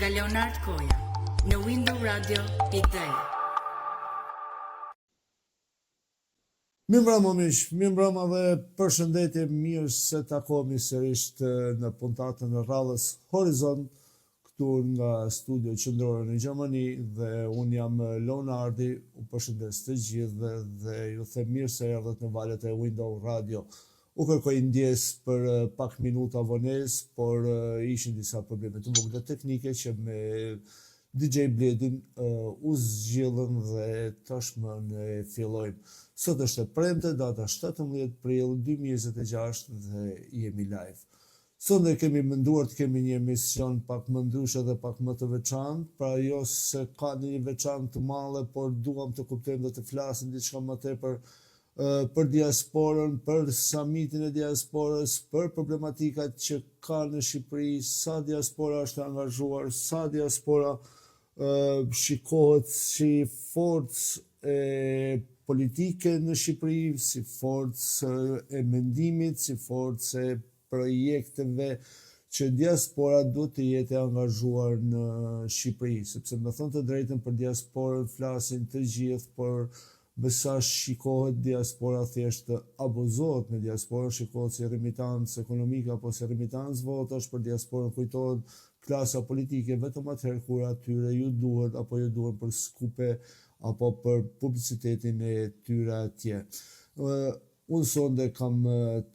nga Leonard Koja në Window Radio.de. Mirëmbrëma miq, mirëmbrëma dhe përshëndetje, mirë se takohemi sërish në puntatën e radhës Horizon këtu nga studio qendrore në Gjermani dhe unë jam Leonardi, u përshëndes të gjithë dhe ju them mirë se erdhët në valët e Window Radio. U kërkoj ndjes për pak minuta vonesë, por ishin disa probleme të vogla teknike që me DJ Bledin u zgjidhën dhe tashmë ne fillojmë. Sot është e premte, data 17 prill 2026 dhe jemi live. Sot ne kemi menduar të kemi një emision pak më ndryshe dhe pak më të veçantë, pra jo se ka një veçantë të madhe, por duam të kuptojmë dhe të flasim diçka më tepër për diasporën, për samitin e diasporës, për problematikat që ka në Shqipëri, sa diaspora është angazhuar, sa diaspora shikohet si forcë politike në Shqipëri, si forcë e mendimit, si forcë e projekteve që diaspora duhet të jetë e angazhuar në Shqipëri, sepse me thënë të drejtën për diasporën flasin të gjithë, por besa shikohet diaspora thjesht abuzohet me diaspora, shikohet si remitancë ekonomike apo si remitancë votash, për diasporën kujtohet klasa politike vetëm atëherë kur atyre ju duhet apo ju duhet për skupe apo për publicitetin e tyre atje. Unë sonde kam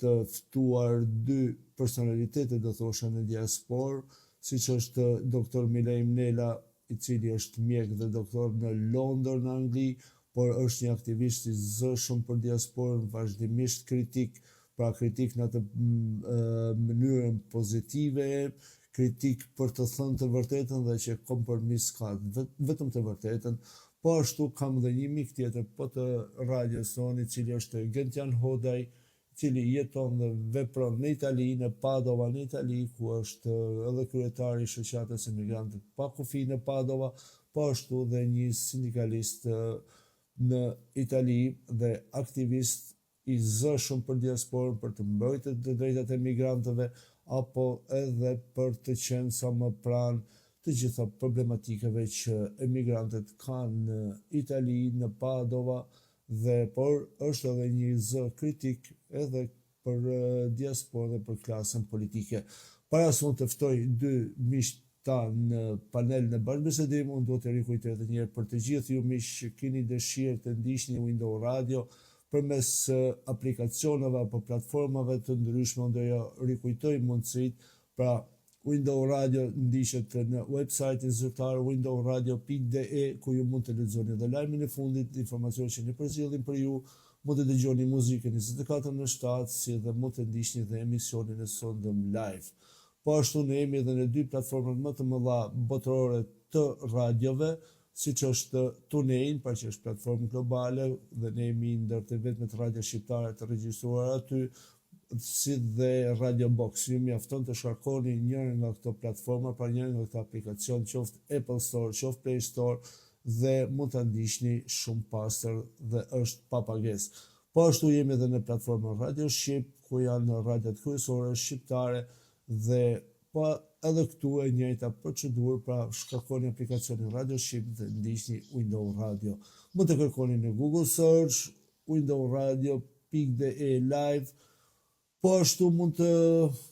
të ftuar dy personalitete do thosha në diasporë, siç është doktor Milej Mnela, i cili është mjek dhe doktor në Londër në Angli, por është një aktivist i zëshëm për diasporën, vazhdimisht kritik, pra kritik në atë mënyrën pozitive, kritik për të thënë të vërtetën dhe që kompromis ka vetëm të vërtetën. Po ashtu kam dhe një mik tjetër po të radios tonë, i cili është Gentian Hodaj, i cili jeton dhe vepron në Itali, në Padova në Itali, ku është edhe kryetari i shoqatës emigrantët pa kufi në Padova, po ashtu dhe një sindikalist në Itali dhe aktivist i zëshëm për diasporën, për të mbrojtur të drejtat e migrantëve, apo edhe për të qenë sa më pranë të gjitha problematikave që emigrantët kanë në Itali, në Padova, por është edhe një zë kritik edhe për diasporën dhe për klasën politike. Para se unë të ftoj dy miq në panel në bashkëbisedim, unë do të rikujtoj edhe një herë për të gjithë ju miq që keni dëshirë të ndiqni Window Radio përmes aplikacioneve apo platformave të ndryshme, unë do ja rikujtoj mundësitë, pra Window Radio ndiqet në website-in zyrtar windowradio.de, ku ju mund të lexoni edhe lajmin e fundit, informacione që ne përzjellim për ju, mund të dëgjoni muzikën 24/7, si dhe mund të ndiqni dhe emisionin e Sondëm Live. Po ashtu ne jemi edhe në dy platformat më të mëdha botërore të radiove, siç është TuneIn, pra që është platformë globale dhe ne jemi ndër të vetmet radio shqiptare të regjistruar aty, si dhe Radio Box. Ju mjafton të shkarkoni njërin nga këto platforma, pra njërin nga këto aplikacion, qoftë Apple Store, qoftë Play Store, dhe mund ta ndiqni shumë pastër dhe është pa pagesë. Po ashtu jemi edhe në platformën Radio Shqip, ku janë radiot kryesore shqiptare, dhe po edhe këtu e njëjta procedurë, pra shkarkoni aplikacionin Radio Shqip dhe ndiqni Window Radio. Mund të kërkoni në Google Search windowradio.de live, po ashtu mund të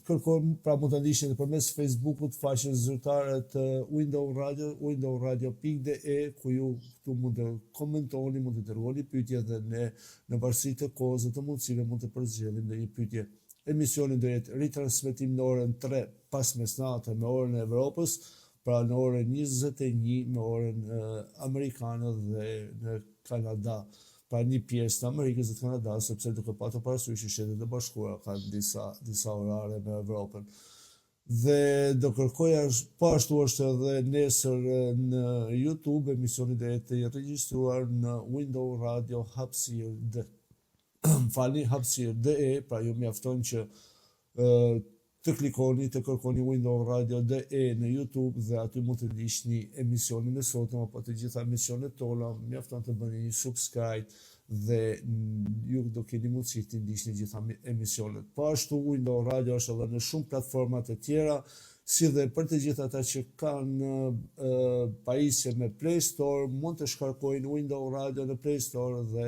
kërkoni, pra mund të ndiqni edhe përmes Facebookut faqen zyrtare të Window Radio, windowradio.de, ku ju këtu mund të komentoni, mund të dërgoni pyetje dhe ne në varësi të kohës dhe të mundësive mund të përzgjellim dhe një pyetje. Emisioni do jetë ritransmetim në orën 3 pas mesnatë me orën e Evropës, pra në orën 21 me orën amerikane dhe në Kanada, pra një pjesë të Amerikës dhe të Kanadasë, sepse duke patur parasysh që Shtetet e Bashkuara kanë disa orare me Evropën. Dhe do kërkoja, po ashtu është edhe nesër në YouTube, emisioni do jetë i regjistruar në Window Radio hapësirë hapësirë.de, pra ju mjafton që të klikoni, të kërkoni Window Radio.de në YouTube dhe aty mund të ndiqni emisionin e sotëm apo të gjitha emisionet tona, mjafton të bëni një subscribe dhe ju do keni mundësi të ndiqni gjitha emisionet. Po ashtu Window Radio është edhe në shumë platforma të tjera si dhe për të gjithë ata që kanë pajisje me Play Store, mund të shkarkojnë Windows Radio në Play Store dhe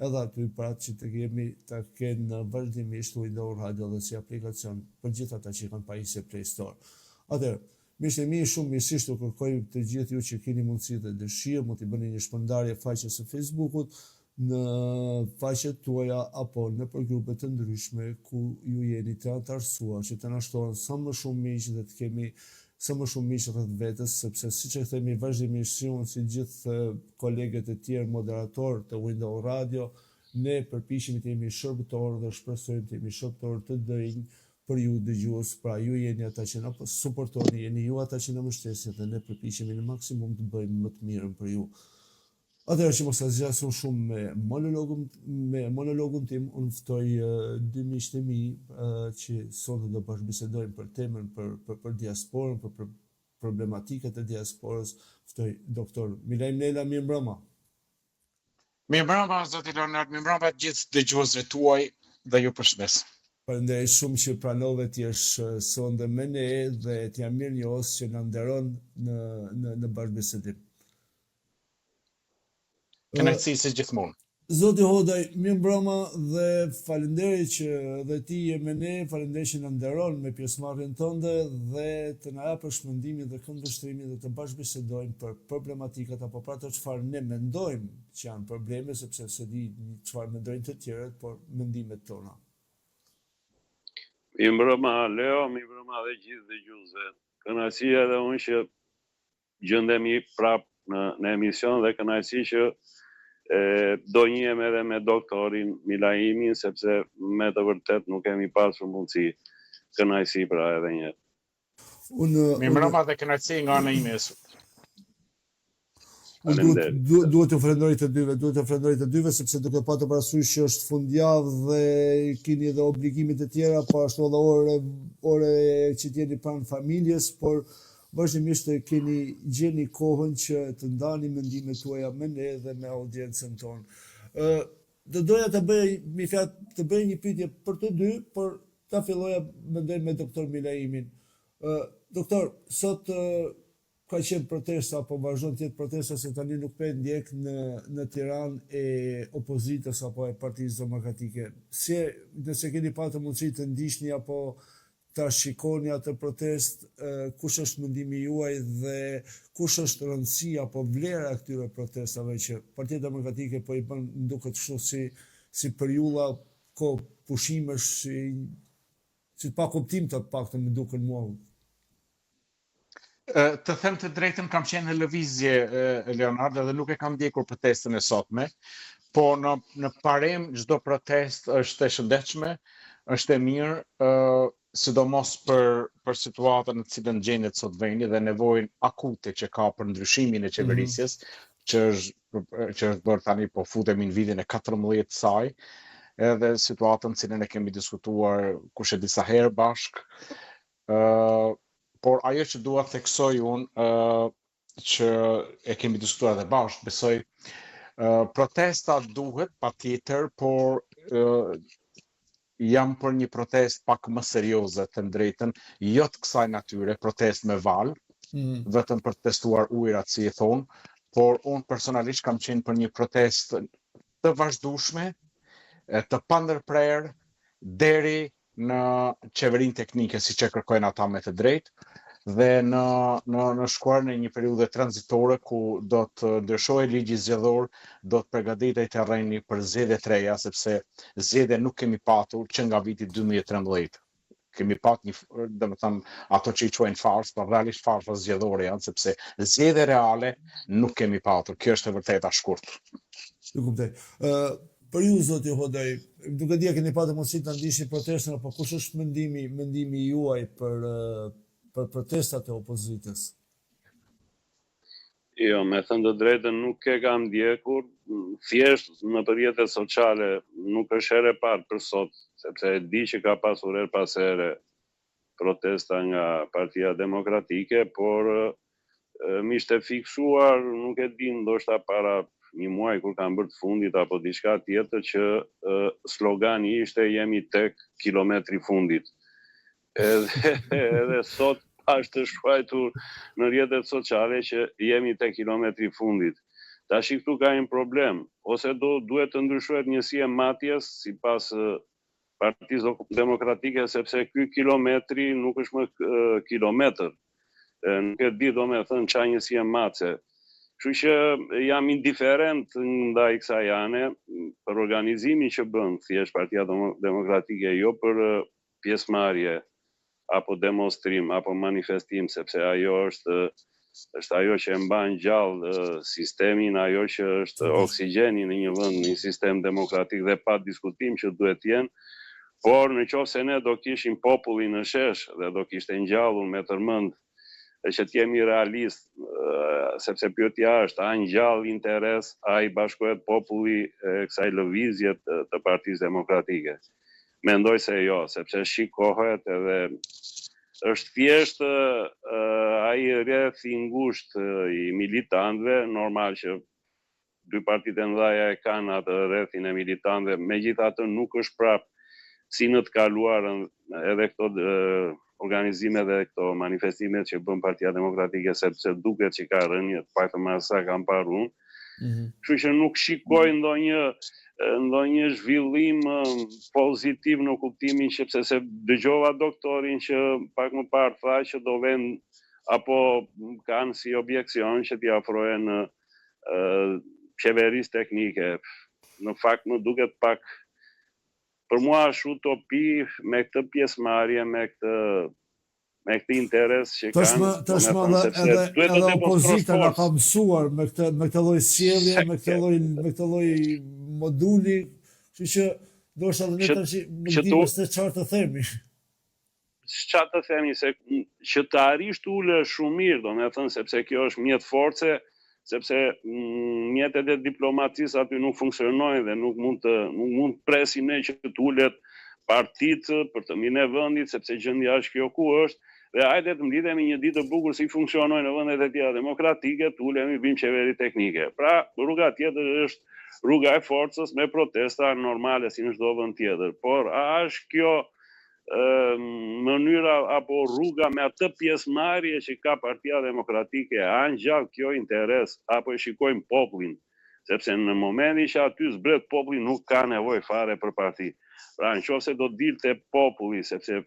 edhe aty pra që të kenë vazhdimisht Windows Radio dhe si aplikacion për gjithë ata që kanë pajisje Play Store. Atëherë, miqtë e mi, shumë mirësisht të kërkoj të gjithë ju që keni mundësi dhe dëshirë, mund t'i bëni një shpërndarje faqes së Facebookut, në faqet tuaja apo në për grupe të ndryshme ku ju jeni të antarësuar që të nashtohen sa më shumë miq dhe të kemi sa më shumë miq rreth vetes, sepse siç e themi vazhdimisht si unë si gjithë kolegët e tjerë moderator të Windows Radio, ne përpiqemi të jemi shërbëtorë dhe shpresojmë të jemi shërbëtorë të drejtë për ju dëgjues, pra ju jeni ata që na suportoni, jeni ju ata që na mbështesni dhe ne përpiqemi në maksimum të bëjmë më të mirën për ju. Atëherë që mos zgjasim shumë me monologun tim, unë ftoj dy miqtë e mi që sot do bashkëbisedojmë për temën për diasporën, për problematikat e diasporës. Ftoj doktor Milaj Mlela, mirëmbrëma. Mirëmbrëma zoti Leonard, mirëmbrëma gjithë dëgjuesve tuaj dhe ju përshëndes. Faleminderit shumë që pranove të jesh sonde me ne dhe të jam mirënjohës që na nderon në bashkëbisedim. Kënaqësi si gjithmonë. Zoti Hodaj, mirëmbrëma dhe faleminderit që dhe ti je me ne, faleminderit që na nderon me pjesëmarrjen tënde dhe të na japësh mendimin dhe këndvështrimin dhe të bashkëbisedojmë për problematikat apo për ato çfarë ne mendojmë që janë probleme, sepse se di çfarë mendojnë të tjerët, por mendimet tona. Mirëmbrëma Leo, mirëmbrëma dhe gjithë dëgjuesve. Kënaqësi edhe unë që gjendemi prapë në emision dhe kënaqësi që do njihem edhe me doktorin Milaimin, sepse me të vërtet nuk kemi pasur mundësi. Kënaqësi pra edhe një. Mirëmbrëma dhe kënaqësi nga ana ime. Duhet të falenderoj të dyve, sepse duke patur parasysh që është fundjavë dhe keni edhe obligimet e tjera, po ashtu edhe ore që jeni pranë familjes, por vazhdimisht gjeni kohën që të ndani mendimet tuaja me ne dhe me audiencën tonë. Do doja të bëj një pyetje për të dy, por ta filloja me doktor Milaimin. Doktor, sot ka qenë protesta, apo vazhdon të jetë protesta, se tani nuk pe ndjek në Tiranë e opozitës apo e Partisë Demokratike. Nëse keni patur mundësi të ndiqni apo ta shikoni atë protest, kush është mendimi juaj dhe kush është rëndësia apo vlera e këtyre protestave që Partia Demokratike po i bën duket kështu si periudha ko pushimesh si pa kuptim të paktën më duken mua. Të them të drejtën, kam qenë në lëvizje, Leonardo, dhe nuk e kam ndjekur protestën e sotme, po në parem çdo protestë është e shëndetshme, është e mirë, sidomos për situatën në cilën gjendet sot vendi dhe nevojën akute që ka për ndryshimin e qeverisjes, që është bërë tani po futemi në vitin e 14 saj, edhe situatën cilën e kemi diskutuar kush e disa herë bashk. Por ajo që dua të theksoj unë që e kemi diskutuar edhe bashkë, besoj protesta duhet patjetër, por jam për një protest pak më serioze të drejtën, jo të kësaj natyre, protest me val, vetëm për të testuar ujrat, si e thonë, por unë personalisht kam qenë për një protest të vazhdueshme, të pandërprerë deri në qeverinë teknike, siç e kërkojnë ata me të drejtë, dhe në shkuar në një periudhë tranzitore ku do të ndryshohej ligji zgjedhor, do të përgatitej terreni për zgjedhje të reja, sepse zgjedhje nuk kemi patur që nga viti 2013. Kemi pat ato që i quajnë fars, por realisht farsa zgjedhore janë, sepse zgjedhje reale nuk kemi patur. Kjo është e vërteta shkurt. Ju kuptoj. Për ju, zoti Hodaj, duke dia keni patur mundësi ta ndiqni protestën, apo kush është mendimi juaj për protestat e opozitës? Jo, me thënë të drejtën nuk e kam ndjekur, thjesht në rrjetet sociale nuk është herë e parë për sot, sepse e di që ka pasur her pas here protesta nga Partia Demokratike, por më ishte fiksuar, nuk e di, ndoshta para një muaj kur kanë bërë të fundit apo diçka tjetër, që slogani ishte jemi tek kilometri fundit. Edhe sot është të shkruar në rrjetet sociale që jemi te kilometri i fundit. Tash këtu ka një problem, ose duhet të ndryshohet njësia e matjes sipas Partisë Demokratike, sepse ky kilometri nuk është më kilometër. Nuk e di domethënë çfarë njësi e matse. Kështu që jam indiferent ndaj kësaj ane për organizimin që bën thjesht Partia Demokratike, jo për pjesëmarrje apo demonstrim apo manifestim, sepse ajo është ajo që e mban gjallë sistemin, ajo që është oksigjeni në një vend, një sistem demokratik dhe pa diskutim që duhet të jenë. Por në qoftë se ne do kishim popullin në shesh dhe do kishte ngjallur me tërmend që të jemi realist, sepse pyetja është, a ngjall interes, a i bashkohet populli kësaj lëvizje të Partisë Demokratike? Mendoj se jo, sepse shikohet edhe është thjesht ai rreth i ngushtë i militantëve, normal që dy partitë e mëdha e kanë atë rrethin e militantëve, megjithatë nuk është prap si në të kaluarën edhe këto organizimet dhe këto manifestimet që bën Partia Demokratike, sepse duket që ka rënje, paktën më sa kam parë unë. Kështu që nuk shikoj ndonjë zhvillim pozitiv në kuptimin që se dëgjova doktorin që pak më parë tha që do vend apo kanë si objekcion që t'i afrohen qeverisë teknike. Në fakt më duket pak, për mua është utopi me këtë pjesëmarrje, me këtë interes që kanë. Tashmë edhe opozita na ka mësuar me këtë lloj sjellje, me këtë lloj moduli, kështu që ndoshta ne tash nuk dimë se çfarë të themi. Çfarë të themi, se që të arrish të ulesh shumë mirë, domethënë sepse kjo është mjet force, sepse mjetet e diplomacisë aty nuk funksionojnë dhe nuk mund të presim ne që të ulet partitë për të mirën e vendit, sepse gjendja është kjo ku është. Dhe hajde të mblidhemi një ditë të bukur si funksionojnë në vendet e tjera demokratike, të ulemi bëjmë qeveri teknike. Pra, rruga tjetër është rruga e forcës me protesta normale si në çdo vend tjetër. Por a është kjo mënyra apo rruga me atë pjesëmarrje që ka Partia Demokratike, a ngjall kjo interes apo e shikojmë popullin? Sepse në momentin që aty zbret populli nuk ka nevojë fare për parti. Pra, nëse do dilte populli, sepse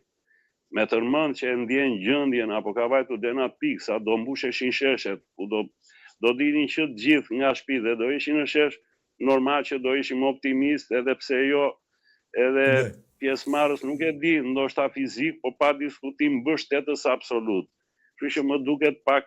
me tërmend që e ndjen gjendjen apo ka vajtur deri në pikë sa do mbusheshin sheshet, ku do dinin që të gjithë nga shtëpi dhe do ishin në shesh, normal që do ishim optimist, edhe pse jo edhe pjesëmarrës nuk e di, ndoshta fizik, po pa diskutim mbështetës absolut. Kështu që më duket pak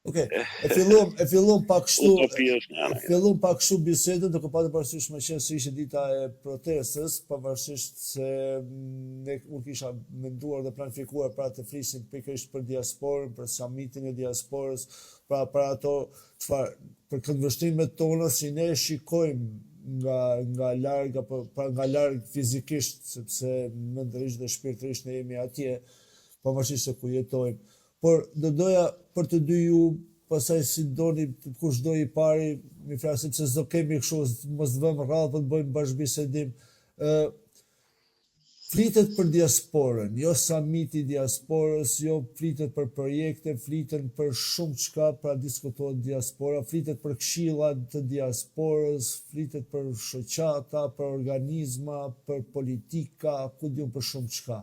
e fillon pak kështu bisedën, duke pasur parasysh me qenë se ishte dita e protestës, pavarësisht se unë kisha menduar dhe planifikuar pra të flisim pikërisht për diasporën, për summitin e diasporës, pra për ato për këndvështrimet tona si ne shikojmë nga larg apo nga larg fizikisht, sepse mendërisht dhe shpirtërisht ne jemi atje, pavarësisht se ku jetojmë. Por do doja për të dy ju, pastaj si doni, kush do i pari, mi flasim se s'do kemi kështu, mos vëmë radhë për të bëjmë bashkëbisedim. Flitet për diasporën, jo summiti diasporës, jo flitet për projekte, flitet për shumë çka, pra diskutohet diaspora, flitet për këshillat të diasporës, flitet për shoqata, për organizma, për politika, ku diun për shumë çka.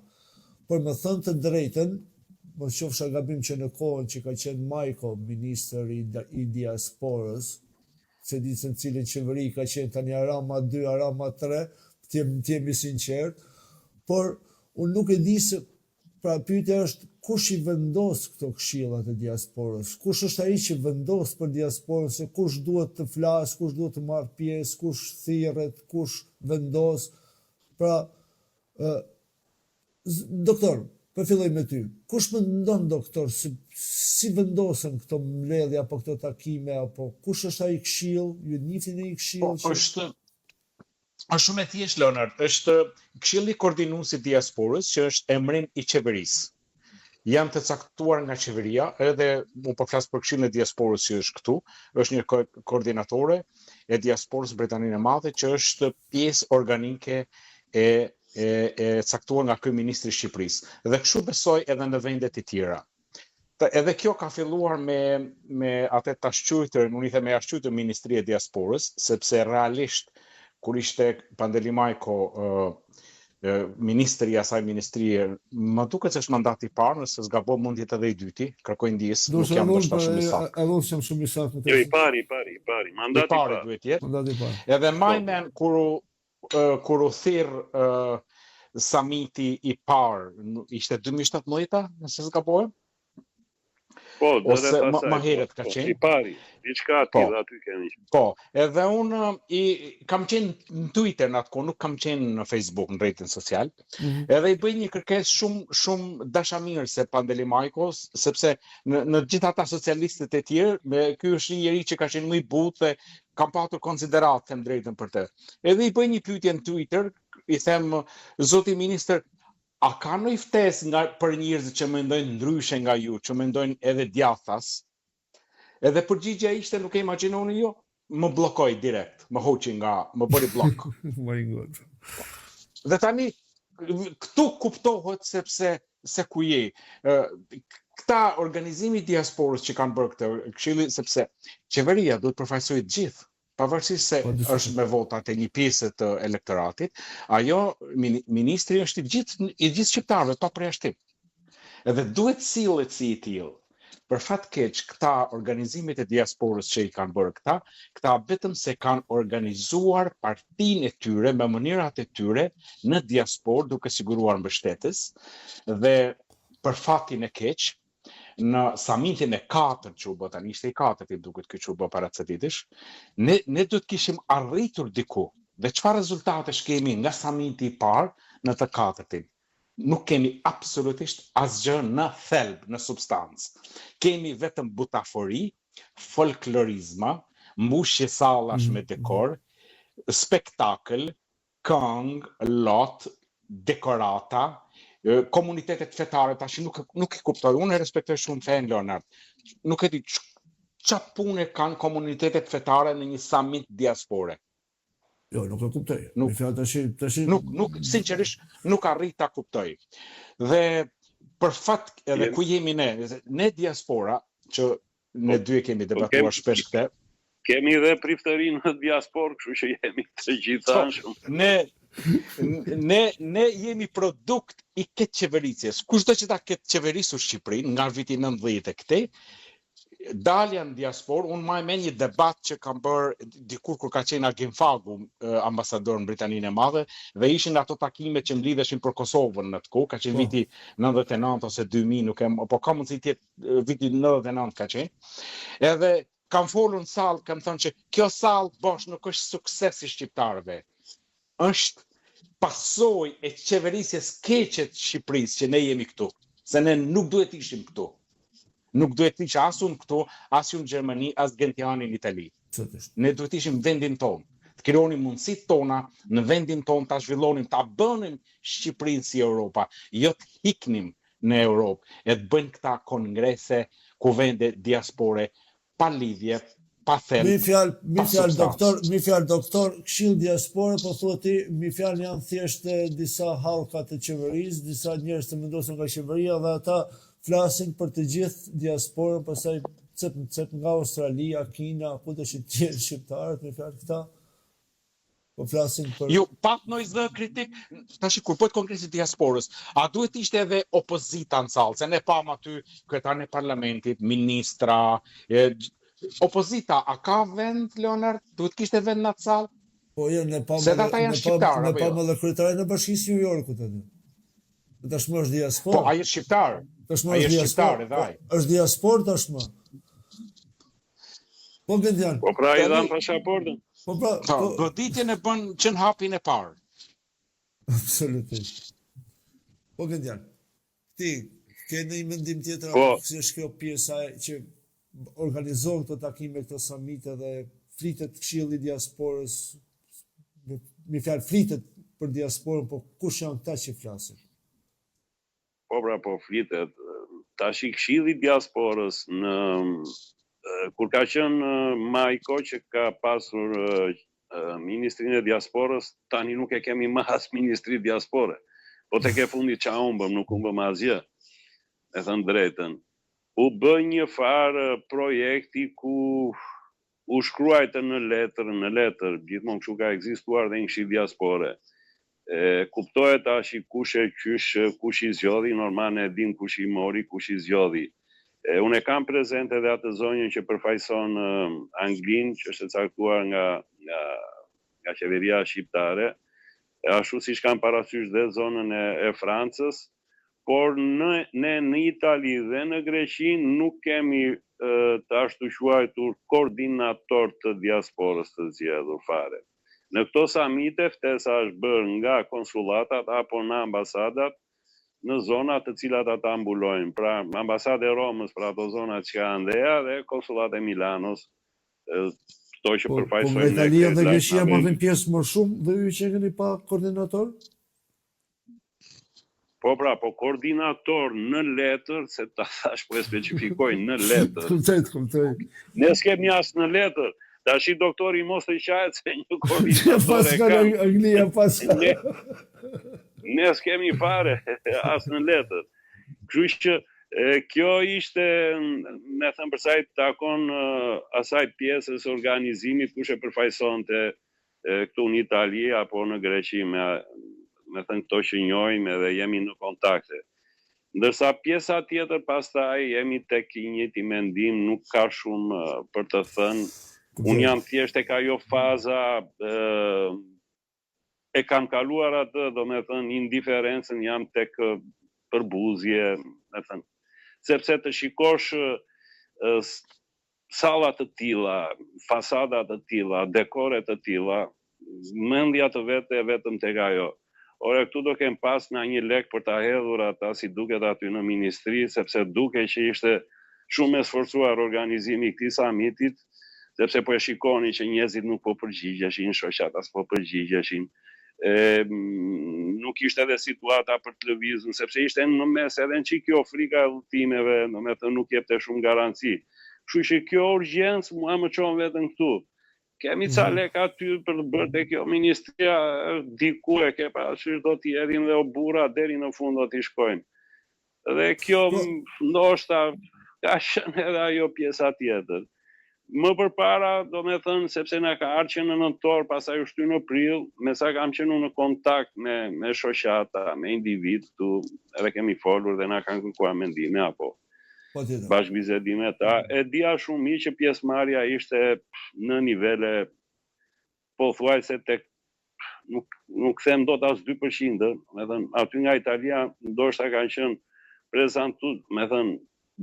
Por më thënë të drejtën, mos qofsha gabim që në kohën që ka qenë Majko, ministër i diasporës, se di se në cilin qeveri ka qenë tani Arama 2, Arama 3, të jemi sinqert, por unë nuk e di se, pra pyetja është kush i vendos këto këshillat e diasporës, kush është ai që vendos për diasporën, se kush duhet të flasë, kush duhet të marrë pjesë, kush thirret, kush vendos. Pra, doktor, për filloj me ty, kush mendon doktor si vendosen këto mbledhje apo këto takime, apo kush është ai këshill, ju njihni ai këshill? Është shumë e thjeshtë, Leonard, është Këshilli Koordinues i Diasporës, që është emrim i qeverisë. Janë të caktuar nga qeveria, edhe unë po flas për Këshillin e Diasporës që është këtu, është një koordinatore e diasporës Britaninë e Madhe, që është pjesë organike e e caktuar nga kryeministri i Shqipërisë. Dhe kështu besoj edhe në vendet e tjera. Edhe kjo ka filluar me atë tashqytër, unë i them tashqytër Ministria e Diasporës, sepse realisht kur ishte Pandeli Majko ministri i asaj ministrie, më duket se është mandati i parë, nëse s'gaboj mund jetë edhe i dyti, kërkoj ndjes, nuk jam ndoshta shumë i saktë. Edhe unë jam shumë i saktë. Jo, i pari, mandati i parë. Duhet jetë. Mandati i parë. Edhe majmen kur u thirr samiti i parë, ishte 2017, nëse s'gaboj. Po, ose më herët ka qenë. I pari, diçka tillë aty kemi. Po, edhe unë kam qenë në Twitter në atë kohë, nuk kam qenë në Facebook, në rrjetin social. Edhe i bëj një kërkesë shumë dashamirëse Pandeli Majkos, sepse në gjithë ata socialistët e tjerë, ky është një njerëz që ka qenë më i butë dhe kam patur konsiderat, them drejtën për të. Edhe i bëj një pyetje në Twitter, i them zoti ministër, a ka ndonjë ftesë për njerëzit që mendojnë ndryshe nga ju, që mendojnë edhe djathtas? Edhe përgjigjja ishte, nuk e imagjinoni ju, më bllokoi direkt, më hoqi më bëri blok. My God. Dhe tani këtu kuptohet se ku je. Këta organizimi i diasporës që kanë bërë këtë këshilli, sepse qeveria duhet përfaqësojë të gjithë. Pavarësisht se është me votat e një pjesë të elektoratit, ajo ministri është i gjithë shqiptarëve pa përjashtim. Edhe duhet sillet si i tillë. Për fat keq, këta organizimet e diasporës që i kanë bërë këta vetëm se kanë organizuar partinë e tyre me mënyrat e tyre në diasporë duke siguruar mbështetës dhe për fatin e keq, në samitin e 4 që u bë tani, ishte i 4 i duket ky që u bë para ca ditësh, ne do të kishim arritur diku. Dhe çfarë rezultatesh kemi nga samiti i parë në të 4-tin? Nuk kemi absolutisht asgjë në thelb, në substancë. Kemi vetëm butafori, folklorizma, mbushje sallash me dekor, spektakël, këngë, lot, dekorata, komunitetet fetare, tash nuk i kuptoj, unë e respektoj shumë fen, Leonard, nuk e di çfarë pune kanë komunitetet fetare në një samit diaspore. Jo, nuk e kuptoj. Nuk sinqerisht nuk arrit ta kuptoj. Dhe për fat edhe ku jemi ne diaspora, që ne dy e kemi debatuar shpesh këtë. Kemi dhe priftërinë në diasporë, kështu që jemi të gjithashëm. Ne jemi produkt i këtë qeverisjes. Kushdo që ta këtë qeverisur Shqipërinë nga viti 90 e këtej, dalja në diasporë, unë më mend një debat që kam bërë dikur kur ka qenë Agim Fagu, ambasador në Britaninë e Madhe, dhe ishin ato takimet që mblidheshin për Kosovën në atë kohë, ka qenë viti 99 ose 2000, po ka mundësi të jetë viti 99 ka qenë. Edhe kam folur në sallë, kam thënë që kjo sallë bosh nuk është sukses i shqiptarëve. Është pasojë e qeverisjes keqe të Shqipërisë që ne jemi këtu, se ne nuk duhet ishim këtu. Nuk duhet ishim as unë këtu, as unë në Gjermani, as Gentiani në Itali. Ne duhet ishim vendin tonë. Të krijonim mundësitë tona në vendin tonë, ta zhvillonim, ta bënim Shqipërinë si Europa, jo të hiknim në Europë, e të bëjnë këta kongrese, kuvende diaspore, pa lidhje, pa thel. Mi fjalë doktor, këshill diaspore, po thua ti, mi fjalë janë thjesht disa hallka të qeverisë, disa njerëz të mendosin nga qeveria dhe ata flasin për të gjithë diasporën, pastaj cep nga Australia, Kina, ku do të tjerë shqiptarët, me fjalë këta. Po flasin për Jo, pat ndonjë kritik, tash kur po të kongresi diasporës, a duhet ishte edhe opozita në sallë, se ne pam aty kryetarin e parlamentit, ministra, opozita, a ka vend, Leonard? Duhet kishte vend në atë sallë? Po jo, ne pam edhe kryetarin e Bashkisë New Yorkut aty. Tashmë është diaspora. Po, ai është shqiptar. Ai është shqiptar edhe ai. Është diaspor tashmë. Po Gentian. Po pra i dhan pasaportën. Po pra, goditjen e bën që në hapin e parë. Absolutisht. Po Gentian. Ti ke ndonjë mendim tjetër apo si është kjo pjesa që organizon këto takime, këto samite dhe flitet këshilli i diasporës, me fjalë flitet për diasporën, po kush janë këta që flasin? Po pra, po flitet. Tash i këshilli i diasporës kur ka qenë Majko që ka pasur Ministrinë e Diasporës, tani nuk e kemi më as Ministri Diaspore. Po tek e fundit qa humbëm, nuk humbëm asgjë. Me thënë drejtën. U bë një farë projekti ku u shkruajtë në letër, gjithmonë kështu ka ekzistuar dhe një Këshilli Diaspore. Kuptohet tash kush e qysh, kush i zgjodhi, normal e dim kush i mori, kush i zgjodhi. Unë e kam prezent edhe atë zonjën që përfaqëson Anglinë, që është e caktuar nga qeveria shqiptare, ashtu siç kam parasysh dhe zonën e Francës, por ne në Itali dhe në Greqi nuk kemi të ashtu quajtur koordinator të diasporës të zgjedhur fare. Në këto samite ftesa është bërë nga konsulatat apo në ambasadat në zonat të cilat ata mbulojnë. Pra, ambasada e Romës për ato zonat që janë ndeja dhe konsulat e Milanos, këto që përfaqësojnë. Po Italia dhe Greqia marrin pjesë më shumë dhe ju që keni pa koordinator? Po pra, po koordinator në letër, se ta thash po e specifikoj në letër. Kuptoj. Ne s'kemi as në letër. Tash i doktori mos të qahet se një koordinator e kam. Anglia paska. Ne s'kemi fare as në letër. Kështu që kjo ishte, me thënë për sa i takon asaj pjesës organizimit kush e përfaqësonte këtu në Itali apo në Greqi me thënë këto që njohim edhe jemi në kontakte. Ndërsa pjesa tjetër pastaj jemi tek i njëjti mendim, nuk ka shumë për të thënë. Unë jam thjesht tek ajo faza, e kam kaluar atë, do me thënë, indiferencën jam tek përbuzje, me thënë. Sepse të shikosh sallat të tilla, fasadat të tilla, dekoret të tilla, mendja të vetë e vetëm tek ajo. Ore, këtu do kem pas në një lek për ta hedhur ata si duket aty në ministri, sepse duke që ishte shumë e sforcuar organizimi i këtij samitit, sepse po e shikoni që njerëzit nuk po përgjigjeshin, shoqata s'po përgjigjeshin. Nuk ishte edhe situata për të lëvizur, sepse ishte në mes edhe në çik kjo frika e udhëtimeve, domethënë nuk jepte shumë garanci. Kështu që kjo urgjencë mua më çon vetëm këtu. Kemi ca lek aty për të bërë te kjo ministria, diku e ke parasysh do t'i hedhin dhe o burra deri në fund do t'i shkojnë. Dhe kjo ndoshta ka qenë edhe ajo pjesa tjetër. Më përpara, do me thënë, sepse na ka ardhur në nëntor, pastaj u shty në prill, me sa kam qenë në kontakt me shoqata, me individ këtu, edhe kemi folur dhe na kanë kërkuar mendime apo bashkëbisedime ta. E dia shumë mirë që pjesëmarrja ishte në nivele pothuajse tek nuk them dot as 2%, me thënë, aty nga Italia ndoshta kanë qenë prezantuar, me thënë,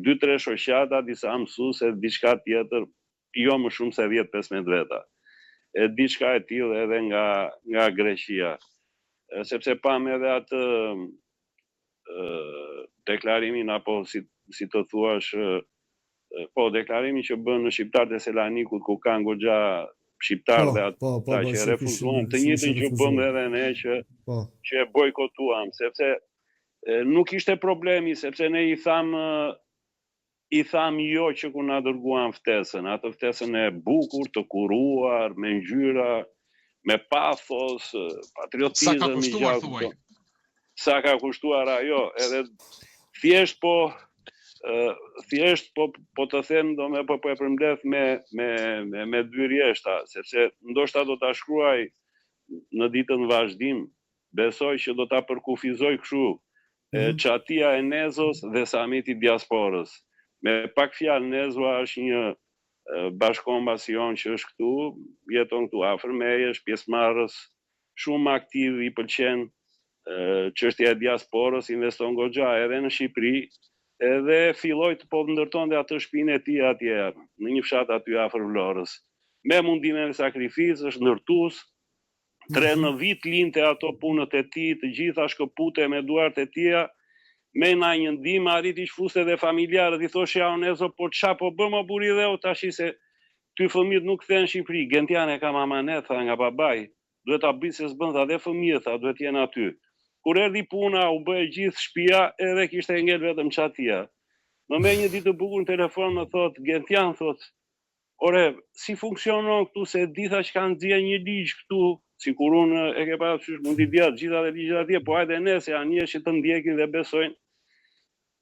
2-3 shoqata, disa mësuese, diçka tjetër, jo më shumë se 10-15 veta. Diçka e tillë edhe nga Greqia. Sepse pam edhe atë deklarimin apo si të thuash, po deklarimin që bën në shqiptarët e Selanikut ku kanë goxha shqiptarë dhe ata që refuzuan, të njëjtën që bëm edhe ne që e bojkotuam, sepse nuk ishte problemi, sepse ne i tham jo që ku na dërguan ftesën, atë ftesën e bukur, të kuruar, me ngjyra, me pathos, patriotizëm. Sa ka kushtuar, thuaj? Sa ka kushtuar ajo, edhe thjesht po të them, po e përmbledh me dy rjeshta, sepse ndoshta do ta shkruaj në ditën vazhdim, besoj që do ta përkufizoj kështu, çatia e Nezos dhe samiti diasporës. Me pak fjalë, Nezua është një bashkombasión që është këtu, jeton këtu afër meje, është pjesëmarrës shumë aktiv, i pëlqen çështja e diasporës, investon goxha edhe në Shqipëri, edhe filloi të po ndërtonte atë shtëpinë e tij atje, në një fshat aty afër Vlorës. Me mundimin e sakrificës, ndërtues, 3 në vit linte ato punët e tij, të gjitha shkëpute me duart e tija, me na një ndihmë arriti shfuste dhe familjarët, i thoshte ja Onezo, po ç'a po bëm o buri dheu tash se ty fëmijët nuk kthehen në Shqipëri, Gentiane ka amanet, tha, nga babai, duhet ta bëj se s'bën tha dhe fëmijët, tha, duhet jenë aty. Kur erdhi puna, u bë gjithë shtëpia, edhe kishte ngel vetëm çatia. Më me një ditë të bukur në telefon më thot, Gentian thot, Ore, si funksionon këtu se ditha që kanë dzia një ligj këtu, si kur unë e ke parasysh mund t'i dja gjitha dhe ligjet atje, po hajde ne se janë njerëz që të ndjekin dhe besojnë.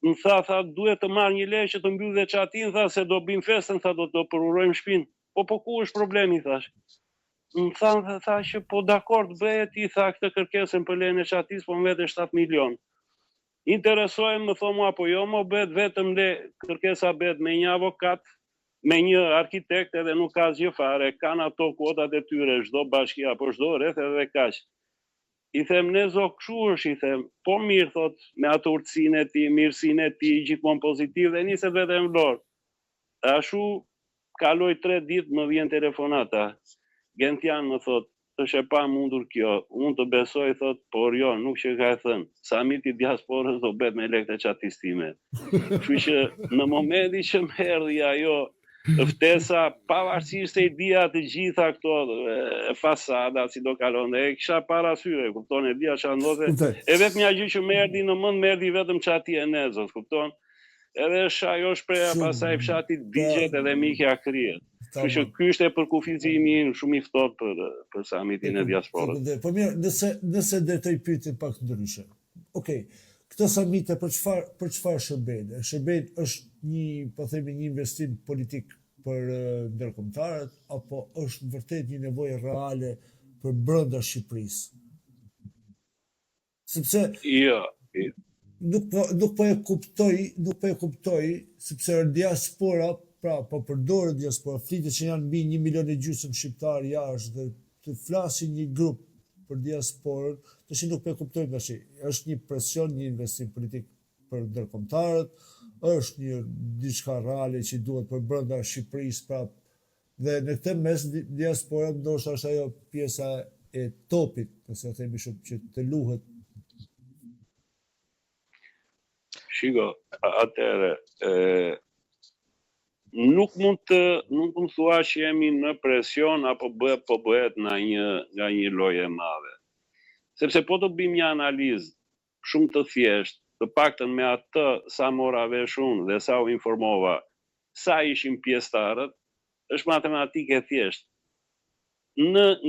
Më tha, duhet të marr një lejë që të mbyll dhe çatin, tha se do bëjmë festën, tha do përurojmë shtëpinë. Po ku është problemi, thash. Më tha që po dakord bëhet, i tha këtë kërkesën për lejën e çatis, po më vete 7 milion. Interesojmë, më thonë mua, po jo, më bëhet vetëm kërkesa bëhet me një avokat, me një arkitekt edhe nuk ka asgjë fare, kanë ato kuotat e tyre, çdo bashki apo çdo rreth edhe kaq. I them ne zok kshu është, i them, po mirë thot, me atë urtësinë e tij, mirësinë e tij, gjithmonë pozitiv dhe niset vetëm lor. Ashtu kaloi 3 ditë më vjen telefonata. Gentian më thot, është e pa mundur kjo, unë të besoj, thot, por jo, nuk që ka e thënë, samiti diasporës do bet me lekë të qatis time. Kështu që në momenti që më erdhi ajo ftesa, pavarësisht se i dia të gjitha këto fasada, si do kalon, e kisha parasysh, kupton, e dia çfarë ndodhte. E vetmja gjë që më erdhi në mend, më erdhi vetëm çati e Nezos, kupton? Edhe është ajo shpreha pasaj fshatit digjet edhe mikja krijet. Kështu që ky është e përkufizimi shumë i ftohtë për samitin e diasporës. Po mirë, nëse drejtoj pyetjen pak ndryshe. Okej, këto samite për çfarë shërbejnë? Shërbejnë është një investim politik për ndërkombëtarët apo është vërtet një nevojë reale për brenda Shqipërisë? Sepse jo. Nuk po e kuptoj, sepse diaspora, pra, po përdorë diaspora, flitet që janë mbi 1,5 milion shqiptarë jashtë dhe të flasin një grup për diasporën, tash nuk po e kuptoj tash. Është një presion, një investim politik për ndërkombëtarët, është një diçka reale që duhet për brenda Shqipërisë, pra, dhe në këtë mes diaspora ndoshta është ajo pjesa e topit, nëse themi shumë që të luhet. Shiko, atëre, nuk mund të thua që jemi në presion apo bëhet nga një lojë e madhe. Sepse po të bëjmë një analizë shumë të thjeshtë, të paktën me atë sa mora vesh unë dhe sa u informova, sa ishin pjesëtarët, është matematikë e thjeshtë.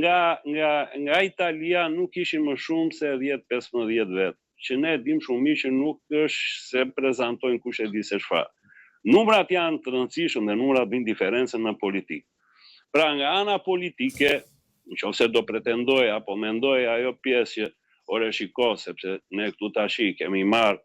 Nga Italia nuk ishin më shumë se 10-15 vetë, që ne dim shumë mirë që nuk është se prezantojnë kush e di se çfarë. Numrat janë të rëndësishëm dhe numrat bëjnë diferencën në politikë. Pra nga ana politike, nëse do pretendoj apo mendoj ajo pjesë që ore shiko, sepse ne këtu tashi kemi marrë,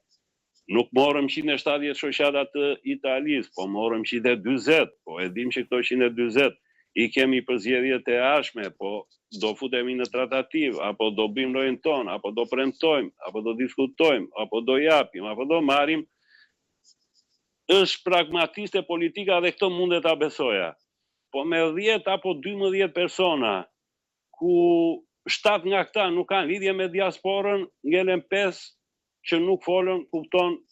nuk morëm 170 shoqata të Italisë, po morëm 140, po e dim që këto 140 i kemi për zgjedhjet e ardhshme, po do futemi në tratativë, apo do bëjmë lojën tonë, apo do premtojmë, apo do diskutojmë, apo do japim, apo do marrim, është pragmatiste politika dhe këtë mundet ta besoja. Po me 10 apo 12 persona, ku 7 nga këta nuk kanë lidhje me diasporën, ngelen 5 që nuk folën, kupton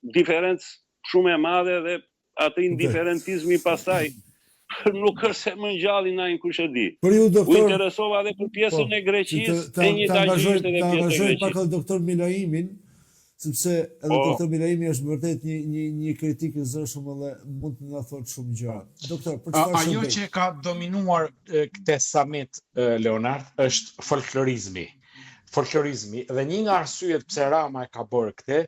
diferencë shumë e madhe dhe atë indiferentizmi pastaj nuk është se më ngjalli na një kush e di. U interesova edhe për pjesën e Greqisë, e një tajgjisht edhe pjesën e Greqisë. Pak doktor Milaimin, sepse edhe doktor Milaimi është vërtet një kritik i zërshëm dhe mund të na thotë shumë gjëra. Doktor, për çfarë ajo që ka dominuar këtë summit, Leonard, është folklorizmi. Dhe një nga arsyet pse Rama e ka bërë këtë,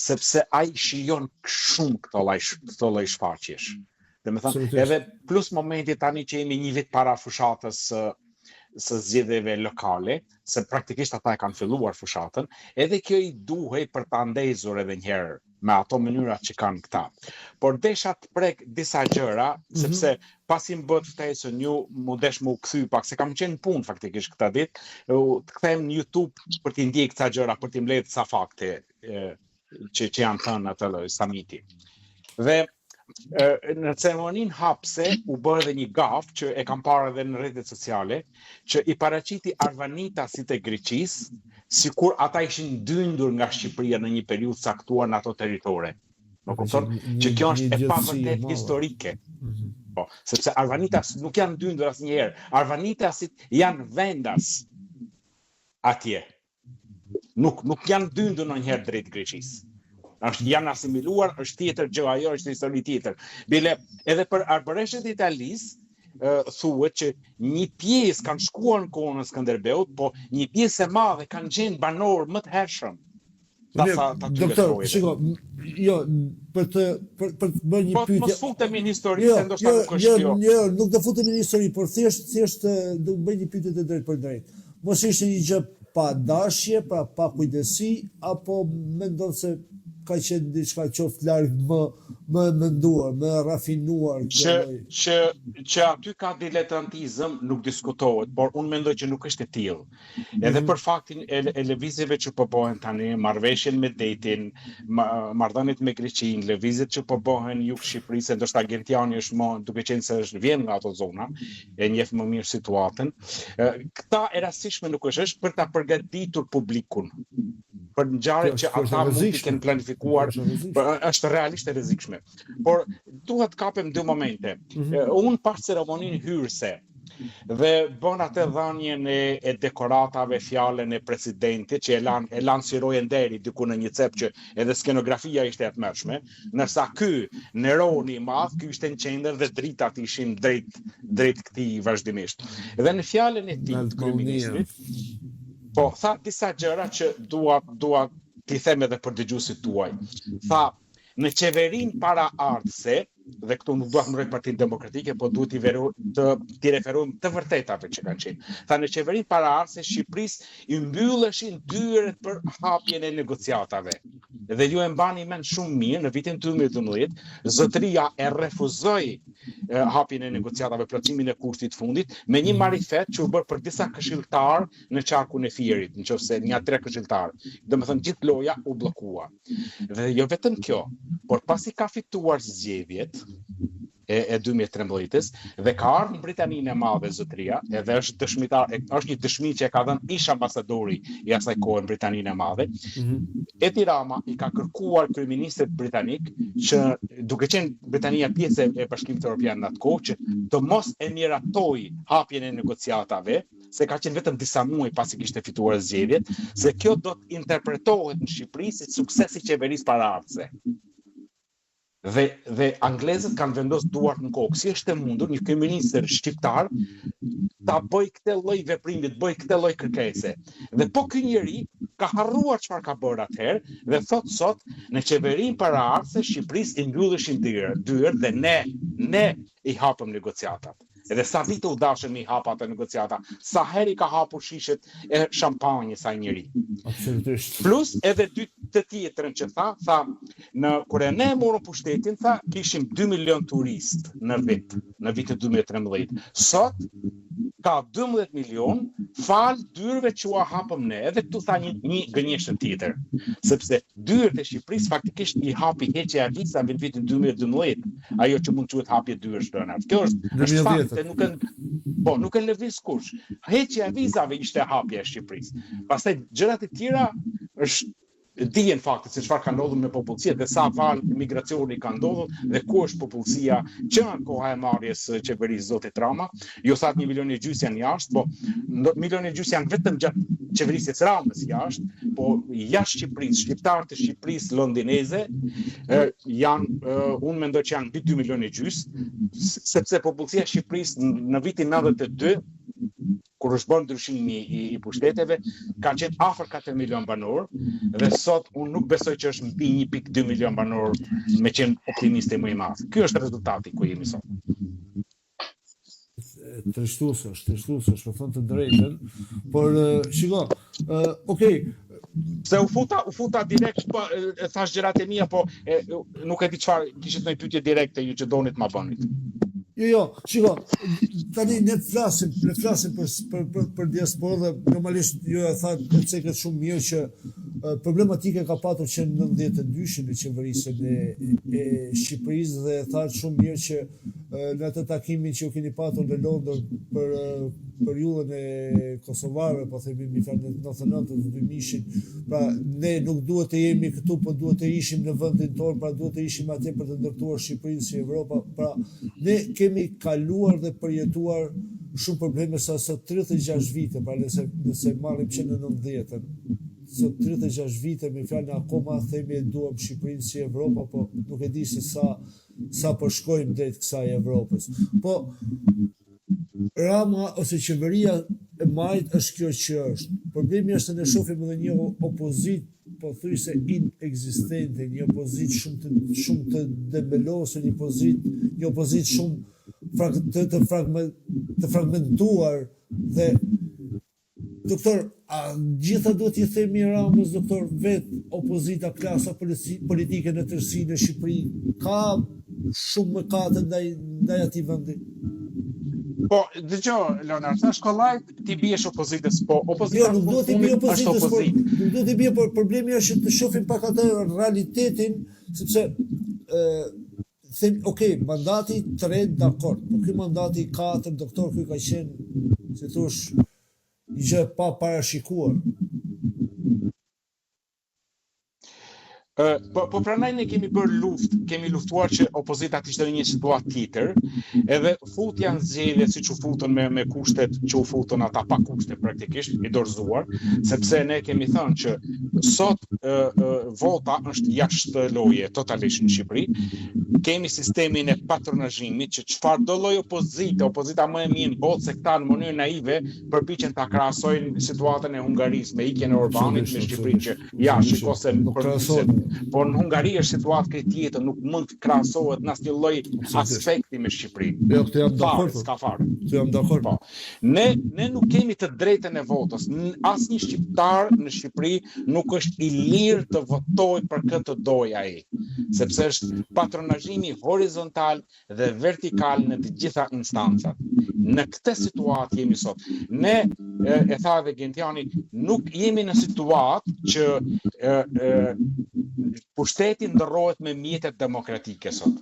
sepse ai shijon shumë këto lloj shfaqjesh. Dhe me thënë, edhe plus momenti tani që jemi një vit para fushatës së zgjedhjeve lokale, se praktikisht ata e kanë filluar fushatën, edhe kjo i duhej për ta ndezur edhe një herë me ato mënyrat që kanë këta. Por desha të prek disa gjëra, sepse pasi më bët ftesën ju mu desh mu kthy pak, se kam qenë punë faktikisht këta ditë, të kthehem në YouTube për t'i ndjek këta gjëra, për t'i mbledh sa fakte që janë thënë atë lloj samiti. Dhe në ceremoninë hapse u bë edhe një gaf që e kam parë edhe në rrjetet sociale, që i paraqiti arvanitasit e Greqisë, sikur ata ishin dyndur nga Shqipëria në një periudhë caktuar në ato territore. Më kupton? Që kjo është e pavërtet historike. Po, sepse arvanitas nuk janë dyndur asnjëherë. Arvanitasit janë vendas atje. Nuk janë dyndur ndonjëherë drejt Greqisë. Janë asimiluar, është tjetër gjë, ajo është histori tjetër. Bile, edhe për arbëreshët Italisë, thuhet që një pjesë kanë shkuar në kohën e Skënderbeut, po një pjesë e madhe kanë qenë banorë më të hershëm. Doktor, shiko, jo, për të bërë një pyetje. Po mos futemi në histori, se ndoshta nuk është kjo. Jo, nuk do futemi në histori, por thjesht do bëj një pyetje të drejtë për drejtë. Mos ishte një gjë pa dashje, pra pa kujdesi, apo mendon se ka qenë diçka qoftë larg më menduar, më rafinuar. Që aty ka diletantizëm nuk diskutohet, por unë mendoj që nuk është e tillë. Edhe për faktin e lëvizjeve që po bëhen tani, marrëveshjen me detin, marrëdhëniet me Greqinë, lëvizjet që po bëhen jug Shqipërisë, ndoshta Gentiani është më, duke qenë se është vjen nga ato zona, e njeh më mirë situatën. Këta e rastishme nuk është për ta përgatitur publikun për ngjarje që ata mund të kenë planifikuar, është realisht e rrezikshme. Por duhet kapem dy momente. Unë pas ceremoninë hyrëse dhe bën atë dhënien e dekoratave, fjalën e presidentit që e lansiroi deri diku në një cep që edhe skenografia ishte e tmerrshme, ndërsa ky Neroni i madh, ky ishte në qendër dhe dritat ishin drejt këtij vazhdimisht. Dhe në fjalën e tij të kryeministrit, po tha disa gjëra që dua t'i them edhe për dëgjuesit tuaj. Tha, në qeverinë paraardhëse, dhe këtu nuk duhet mbrojt Partinë Demokratike, po duhet t'i referojmë të vërtetave që kanë qenë. Tha, në qeverinë paraardhëse Shqipërisë i mbylleshin dyert për hapjen e negociatave. Dhe ju e mbani mend shumë mirë, në vitin 2012, zotëria e refuzoi hapjen e negociatave, plotësimin e kushtit fundit, me një marifet që u bërë për disa këshilltar në qarkun e Fierit, nëse një 3 këshilltar. Domethënë gjithë loja u bllokua. Dhe jo vetëm kjo, por pasi ka fituar zgjedhjet e 2013-s dhe ka ardhur në Britaninë e Madhe zotëria, edhe është dëshmitar, është një dëshmi që e ka dhënë ish ambasadori i asaj kohe në Britaninë e Madhe. Edi Rama i ka kërkuar kryeministrit britanik që, duke qenë Britania pjesë e Bashkimit Evropian në atë kohë, që të mos e miratoi hapjen e negociatave, se ka qenë vetëm disa muaj pasi kishte fituar zgjedhjet, se kjo do të interpretohet në Shqipëri si sukses i qeverisë paraardhëse. Dhe anglezët kanë vendosur duart në kokë. Si është e mundur një kryeminist shqiptar ta bëj këtë lloj veprimi, të bëj këtë lloj kërkese. Dhe po ky njeri ka harruar çfarë ka bërë atëherë dhe thot sot në qeverinë paraardhëse Shqipërisë i mbylleshin dyert dhe ne i hapëm negociatat. Edhe sa vite u dashën i hapa ato negociata, sa herë ka hapur shishet e shampanjës ai njeri. Absolutisht. Plus edhe dy të tjetrën që tha, kur ne morëm pushtetin, tha, kishim 2 milion turistë në vit, në vitin 2013. Sot ka 12 milion fal dyrëve që u hapëm ne. Edhe këtu tha një gënjeshtër tjetër, sepse dyert e Shqipërisë faktikisht i hapi heqja e vizave në vitin 2012, ajo që mund quhet hapje dyersh shtrenat. Kjo është fakt, nuk e lëviz kush. Heqja e vizave ishte hapja e Shqipërisë. Pastaj gjërat e tjera dijen fakti se çfarë ka ndodhur me popullsinë dhe sa val migracioni ka ndodhur dhe ku është popullsia që në koha e marrjes së qeverisë zotit Rama. Jo sa 1,5 milion janë jashtë, po 1,5 milion janë vetëm gjatë qeverisjes Ramës jashtë, po jashtë Shqipërisë, shqiptarët e Shqipërisë londineze janë, unë mendoj që janë 2 milion sepse popullsia e Shqipërisë në vitin 92 kur është bërë ndryshimi i pushteteve, kanë qenë afër 4 milion banor, dhe sot unë nuk besoj që është mbi 1,2 milion banor me qenë optimiste më i madh. Ky është rezultati ku jemi sot. Trishtues, për thënë të drejtën, por shiko, okay. Se u futa direkt, thash gjërat e mia, po nuk e di çfarë, kishit ndonjë pyetje direkte ju që donit ma bënit. Jo, shiko, tani ne flasim për diasporën dhe normalisht ju e thatë këtë shumë mirë që problematike ka patur që në 92 në qeverisjen e Shqipërisë dhe thatë shumë mirë që në atë takimin që u keni patur në Londër për periudhën e kosovarëve, po themi mi në 99-2000, pra ne nuk duhet të jemi këtu, po duhet të ishim në vendin tonë, pra duhet të ishim atje për të ndërtuar Shqipërinë si Evropa, pra ne kemi kaluar dhe përjetuar shumë probleme sa sot 36 vite, pra nëse marrim që në 90-ën, sot 36 vite me fjalën akoma themi e duam Shqipërinë si Evropa, po nuk e di se sa po shkojmë drejt kësaj Evropës. Po Rama ose qeveria e majt është kjo që është. Problemi është se ne shohim edhe një opozit po thuj se inexistente, një opozit shumë të debelosur, një opozit shumë të fragmentuar dhe doktor, a gjitha duhet t'i themi Ramës, doktor, vetë opozita, klasa politike në tërësi në Shqipëri, ka shumë mëkate ndaj atij vendi? Po, dëgjoj, Leonard, thash kollajt ti biesh opozitës, po opozita nuk duhet t'i bie opozitës, opozit. Nuk duhet t'i bie, por problemi është që të shohim pak atë realitetin, sepse them, mandati 3 dakord, po ky mandati 4, doktor, ky ka qenë, si thosh, një gjë pa parashikuar. Po pranaj ne kemi bërë luftë, kemi luftuar që opozita të ishte në një situatë tjetër, edhe futja në zgjedhje siç u futën me kushtet që u futën ata pa kushte praktikisht, i dorëzuar, sepse ne kemi thënë që sot vota është jashtë loje totalisht në Shqipëri. Kemi sistemin e patronazhimit që çfarëdo lloj opozita më e mirë në botë, se këta në mënyrë naive përpiqen ta krahasojnë situatën e Hungarisë me ikjen e Orbanit me Shqipërinë që ja shikose por në Hungari është situatë këtë tjetër, nuk mund të krahasohet në asnjë lloj aspekti me Shqipërinë. Jo, këtë jam dakord. S'ka fare. Këtë jam dakord. Po. Ne nuk kemi të drejtën e votës. Asnjë shqiptar në Shqipëri nuk është i lirë të votojë për këtë dojë ai, sepse është patronazhimi horizontal dhe vertikal në të gjitha instancat. Në këtë situatë jemi sot. Ne e tha edhe Gentiani, nuk jemi në situatë që pushteti ndërrohet me mjetet demokratike sot.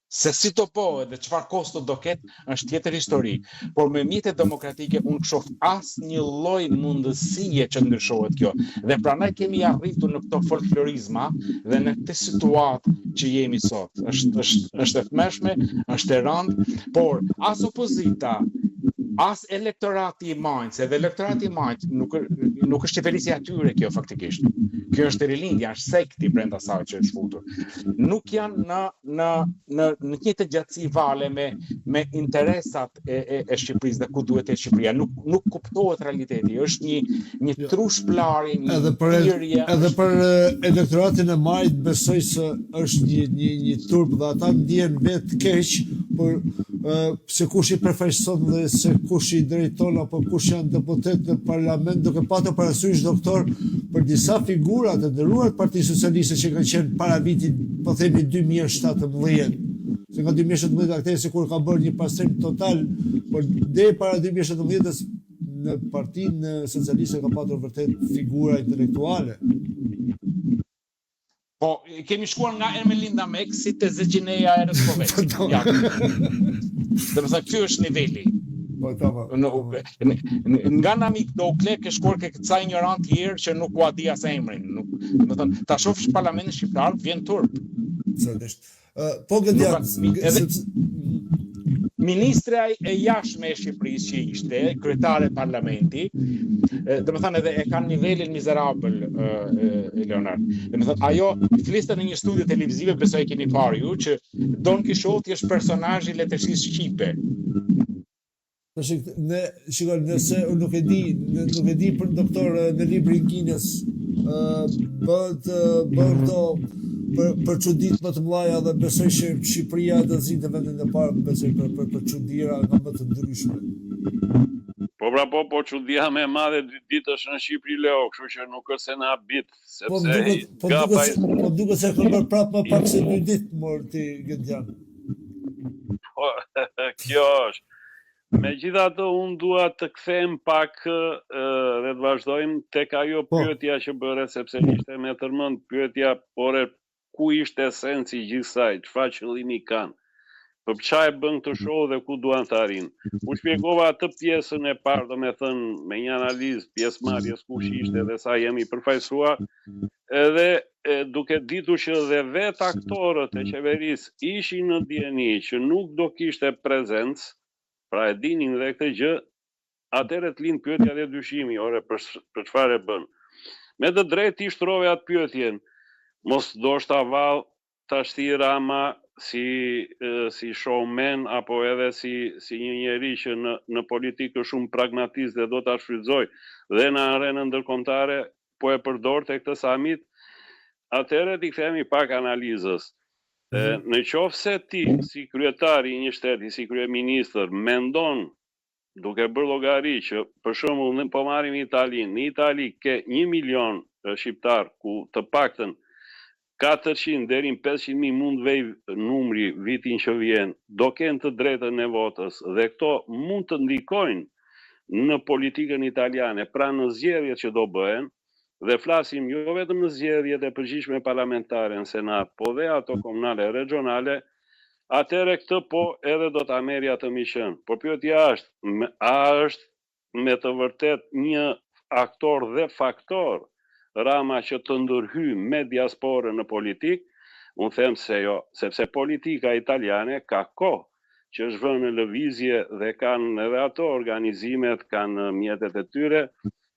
Se si të bëhet dhe çfarë kosto do ketë është tjetër histori, por me mjetet demokratike unë shoh asnjë lloj mundësie që ndryshohet kjo. Dhe prandaj kemi arritur në këto folklorizma dhe në këtë situatë që jemi sot. Është e tmeshme, është e rëndë, por as opozita, as elektorati i majtë, edhe elektorati i majtë nuk është qeverisja atyre kjo faktikisht. Kjo është rilindja, është sekti brenda saj që është futur. Nuk janë në një të gjatësi vale me interesat e Shqipërisë dhe ku duhet të Shqipëria. Nuk kuptohet realiteti, është një trushplarje, një thirrje. Edhe për elektoratin e majtë besoj se është një turp dhe ata ndjen vetë keq për se kush i përfaqëson dhe se kush i drejton apo kush janë deputet në parlament, duke patur parasysh doktor për disa figura të nderuar të Partisë Socialiste që kanë qenë para vitit, po themi 2017. Se nga 2017 akte sikur ka bërë një pastrim total, por deri para 2017-s në Partinë Socialiste ka patur vërtet figura intelektuale. Po, kemi shkuar nga Ermelinda Mek si te Zeqineja e Reskovec. Ja. Domethënë ky është niveli. Po, tamam. Nga Namik Dokle ke shkuar ke këca ignorant tjerë që nuk ua di as emrin. Domethënë ta shohësh parlamentin shqiptar vjen turp. Sërdisht. Po Gëndian, Ministra e jashtme e Shqipërisë që ishte, kryetare e parlamenti, domethënë edhe e kanë nivelin mizerabël Leonard. Domethënë ajo fliste në një studio televizive, besoj e keni parë ju, që Don Kishoti është personazhi i letërsisë shqipe. Shikoj, nëse nuk e di për doktor në librin Kinës, bëhet për çudit më të mëdha dhe besoj që Shqipëria do zinte vendin e parë, besoj për çuditëra nga më të ndryshme. Po çudia më e madhe dy ditësh në Shqipëri Leo, kështu që nuk është se na habit, sepse po duket se ka bërë prapë më pak se 2 ditë morti Gëndian. Po kjo është. Megjithatë, unë dua të kthehem pak dhe të vazhdojmë tek ajo pyetja që bëre, sepse ishte me tërmend pyetja, por ku ishte esenci i gjithë kësaj, çfarë qëllimi kanë, për çfarë bën këtë show dhe ku duan të arrijnë. U shpjegova atë pjesën e parë, domethënë me një analizë pjesëmarrjes kush ishte dhe sa jemi përfaqësuar, edhe duke ditur që dhe vetë aktorët e qeverisë ishin në dieni që nuk do kishte prezencë, pra e dinin dhe këtë gjë, atëherë të lind pyetja dhe dyshimi, ore për çfarë e bën. Me të drejtë i shtrove atë pyetjen, mos do shta vallë tash Rama si showman apo edhe si një njeri që në politikë është shumë pragmatist dhe do ta shfrytëzoj dhe në arenën ndërkombëtare po e përdorte këtë summit, atëherë ti kthehemi pak analizës. Në qoftë se ti si kryetari i një shteti, si kryeministër, mendon duke bërë llogari që për shembull po marrim Italinë, në Itali ke 1 milion shqiptar ku të paktën 400 deri në 500.000 mund vej numri vitin që vjen, do kenë të drejtën e votës dhe këto mund të ndikojnë në politikën italiane, pra në zgjedhjet që do bëhen, dhe flasim jo vetëm në zgjedhjet e përgjithshme parlamentare në Senat, po dhe ato komunale e regionale, atëherë këtë po edhe do ta merrja të miqën. Por pyetja është, a është me të vërtet një aktor dhe faktor Rama që të ndërhyj me diasporën në politikë? Unë them se jo, sepse politika italiane ka kohë që është vënë në lëvizje dhe kanë edhe ato organizimet, kanë mjetet e tyre,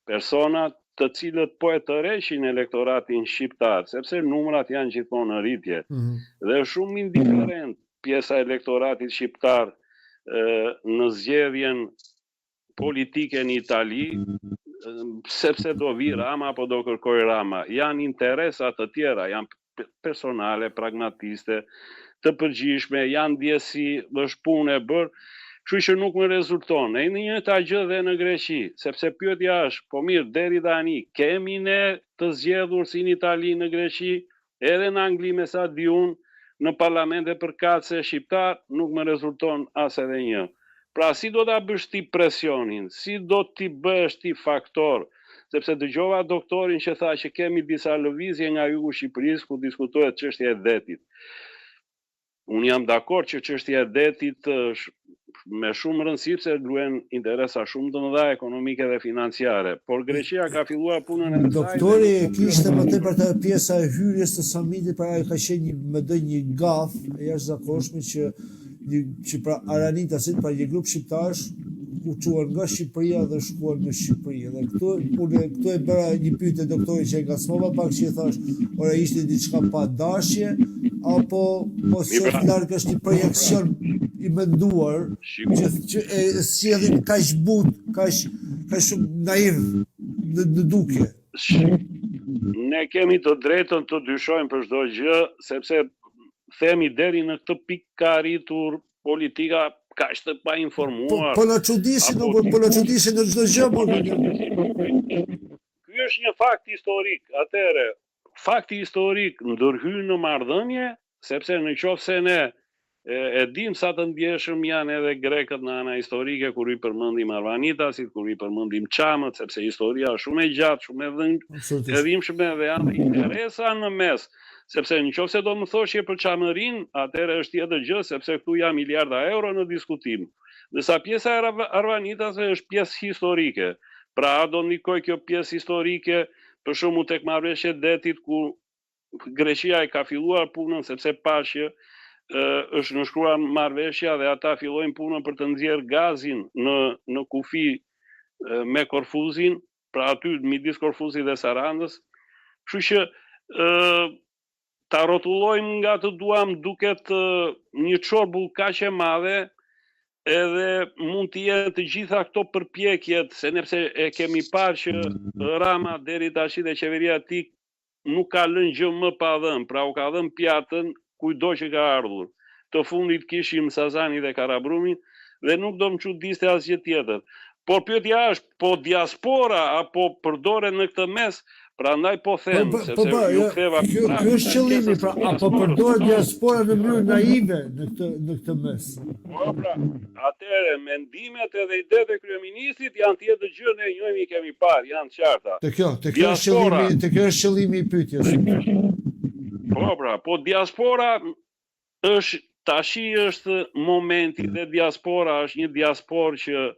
personat të cilët po e tërheqin elektoratin shqiptar, sepse numrat janë gjithmonë në rritje. Dhe është shumë indiferent pjesa e elektoratit shqiptar në zgjedhjen politike në Itali, sepse do vi Rama apo do kërkoj Rama. Janë interesat të tjera, janë personale, pragmatiste, të përgjithshme, janë ndjesi, është punë e bërë, kështu që nuk më rezulton. E një ta gjë dhe në Greqi, sepse pyetja është, po mirë, deri tani kemi ne të zgjedhur si në Itali në Greqi, edhe në Angli me sa di unë, në parlamente përkatëse shqiptar, nuk më rezulton as edhe një. Pra si do ta bësh ti presionin, si do ti bësh ti faktor, sepse dëgjova doktorin që tha që kemi disa lëvizje nga jugu Shqipërisë ku diskutohet çështja e detit. Unë jam dakord që çështja e detit me shumë rëndësi se luajn interesa shumë të mëdha ekonomike dhe financiare, por Greqia ka filluar punën e saj. Doktori kishte më tepër të pjesa e hyrjes të summitit, pra ka qenë një gaf e jashtëzakonshme që pra Aranitasit, pra një grup shqiptarësh u quhen nga Shqipëria dhe shkuan në Shqipëri. Dhe këtu e bëra një pyetje doktorit që e ngacmova pak, që i thash, ora ishte diçka pa dashje apo se larg është një projekcion i menduar që e sjellin kaq but, kaq shumë naiv në dukje. Ne kemi të drejtën të dyshojmë për çdo gjë, sepse themi deri në këtë pikë ka arritur politika kaq të pa informuar. Po na çudisin, po na çudisin në çdo gjë. Ky është një fakt historik. Atëherë, fakti historik ndërhyn në marrëdhënie, sepse në qoftë se ne e dim sa të ndjeshëm janë edhe grekët në ana historike, kur i përmendim Arvanitasit, kur i përmendim Çamët, sepse historia është shumë e gjatë, shumë e dhimbshme dhe janë interesa në mes. Sepse në qoftë se do më thoshje për Çamërin, atëherë është tjetër gjë, sepse këtu janë miliarda euro në diskutim. Ndërsa pjesa e Arvanitasve është pjesë historike. Pra do ndikoj kjo pjesë historike, për shembull tek marrëveshja e detit, ku Greqia e ka filluar punën, sepse pashë është nënshkruar marrëveshja dhe ata fillojnë punën për të nxjerrë gazin në kufi me Korfuzin, pra aty midis Korfuzit dhe Sarandës. Kështu që ta rrotullojmë nga të duam duket një çorbull kaq e madhe, edhe mund të jenë të gjitha këto përpjekjet, se nepse e kemi parë që Rama deri tash dhe qeveria e tij nuk ka lënë gjë më pa dhënë, pra u ka dhënë pjatën kujdo që ka ardhur. Të fundit kishim Sazani dhe Karabrumin dhe nuk do më çuditste asgjë tjetër. Por pyetja është, po diaspora apo përdoren në këtë mes? Prandaj po them, sepse ju ktheva. Ky është qëllimi, pra apo përdor diaspora në mënyrë naive në këtë mes. Po pra, atëherë mendimet edhe idetë e kryeministit janë tjetër gjë, ne njohemi, kemi parë, janë të qarta. Te kjo është qëllimi i pyetjes. Po pra, po diaspora është tashi është momenti dhe diaspora është një diasporë që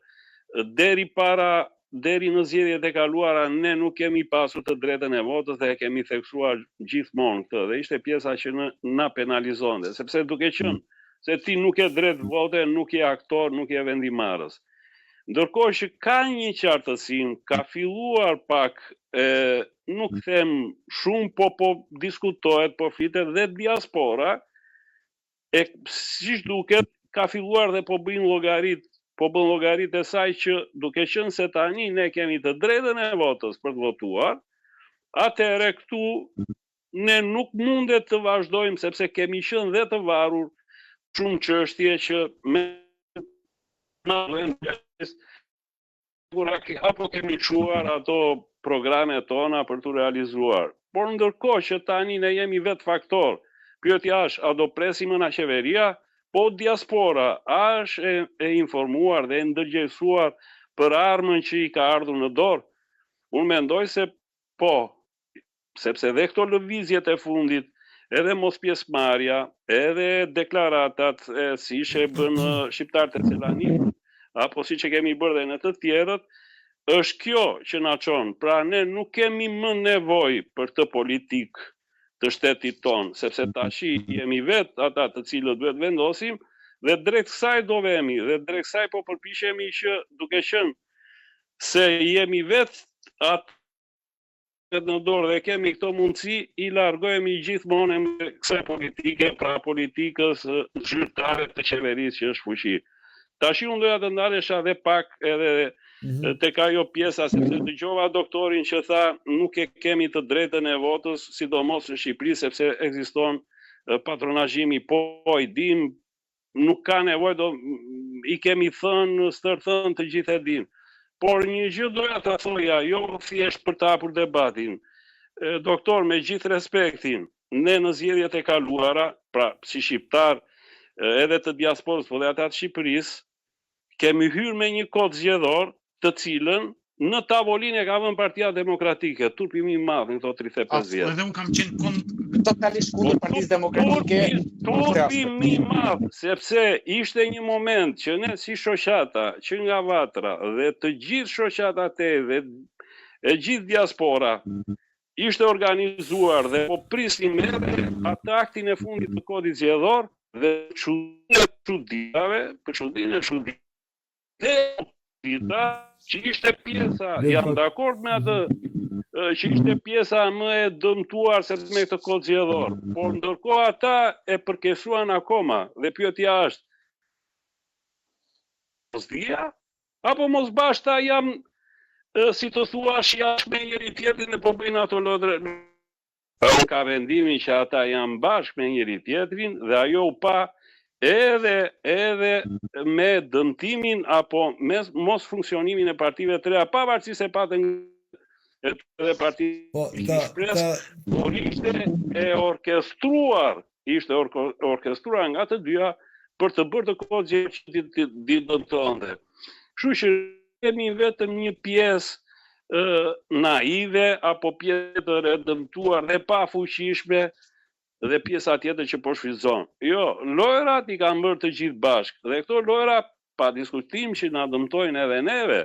deri në zgjedhjet e kaluara ne nuk kemi pasur të drejtën e votës dhe e kemi theksuar gjithmonë këtë dhe ishte pjesa që na penalizonte, sepse duke qenë se ti nuk ke drejt vote, nuk je aktor, nuk je vendimarrës. Ndërkohë që ka një qartësim, ka filluar pak, nuk them shumë, po diskutohet, po flitet dhe diaspora, siç duket, ka filluar dhe po bën llogarit e saj që duke qenë se tani ne kemi të drejtën e votës për të votuar, atëherë këtu ne nuk mundet të vazhdojmë sepse kemi qenë dhe të varur shumë çështje që apo kemi çuar ato programet tona për të realizuar. Por ndërkohë që tani ne jemi vetë faktor, pyetja është, a do presim nga qeveria, po diaspora është e informuar dhe e ndërgjegjësuar për armën që i ka ardhur në dorë? Unë mendoj se po, sepse dhe këto lëvizjet e fundit, edhe mos pjesëmarrja, edhe deklaratat si që bën shqiptarët e Selanit, apo si që kemi bërë dhe në të tjerët, është kjo që na çon. Pra ne nuk kemi më nevojë për të politikë të shtetit tonë, sepse tashi jemi vetë ata të cilët duhet vendosim, dhe drejt kësaj do vemi, dhe drejt kësaj po përpiqemi që duke qenë se jemi vetë atë në dorë dhe kemi këto mundësi, i largohemi gjithmonë me kësaj politike, pra politikës zyrtare të qeverisë që është fuqi. Tashi unë doja të ndalesha dhe pak edhe tek ajo pjesa, sepse dëgjova doktorin që tha nuk e kemi të drejtën e votës, sidomos në Shqipëri, sepse ekziston patronazhimi, po i dim, nuk ka nevojë, i kemi thënë, stërthën të gjithë e dim. Por një gjë doja ta thoja, jo thjesht për të hapur debatin. Doktor, me gjithë respektin, ne në zgjedhjet e kaluara, pra si shqiptar, edhe të diasporës, po dhe ata të Shqipërisë, kemi hyrë me një kod zgjedhor, të cilën në tavolinë e ka vënë Partia Demokratike, turpi më i madh në këto 35 vjet. Edhe unë kam qenë totalisht kundër Partisë Demokratike. Turpi më i madh, sepse ishte një moment që ne si shoqata, që nga Vatra dhe të gjithë shoqatat e gjithë diaspora ishte organizuar dhe po prisnim edhe atë aktin e fundit të kodit zgjedhor dhe çudinë që ishte pjesa, jam dakord me atë, që ishte pjesa më e dëmtuar se me këtë kod zgjedhor, por ndërkohë ata e përkesuan akoma dhe pyetja është, mos dia, apo mos bashta jam, si të thuash, jashtë me njëri tjetrin e po bëjnë ato lodre. Ka vendimin që ata janë bashkë me njëri tjetrin dhe ajo u pa edhe me dëmtimin apo me mos funksionimin e partive të reja, pavarësisht se patën edhe partive por ishte e orkestruar nga të dyja për të bërë të kodë që di dëmtonte. Kështu që kemi vetëm një pjesë naive apo pjesë e dëmtuar dhe pa fuqishme dhe pjesa tjetër që po shfrytëzon. Jo, lojrat i kanë bërë të gjithë bashkë dhe këto lojra pa diskutim që na dëmtojnë edhe neve.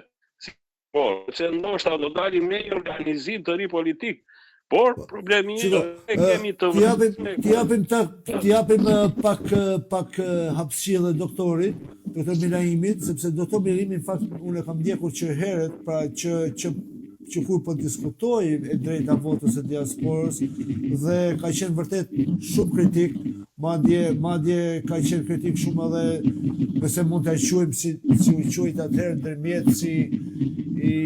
Se ndoshta do dalim me një organizim të ri politik, por problemi e kemi të T'i japim pak hapësirë doktorit, doktor Milaimit, sepse doktor Milaimi në fakt unë e kam ndjekur që herët, pra që kur po diskutoj e drejta votës e diasporës dhe ka qenë vërtet shumë kritik, madje ka qenë kritik shumë edhe nëse mund të quajmë si u quajt atëherë ndërmjetësi i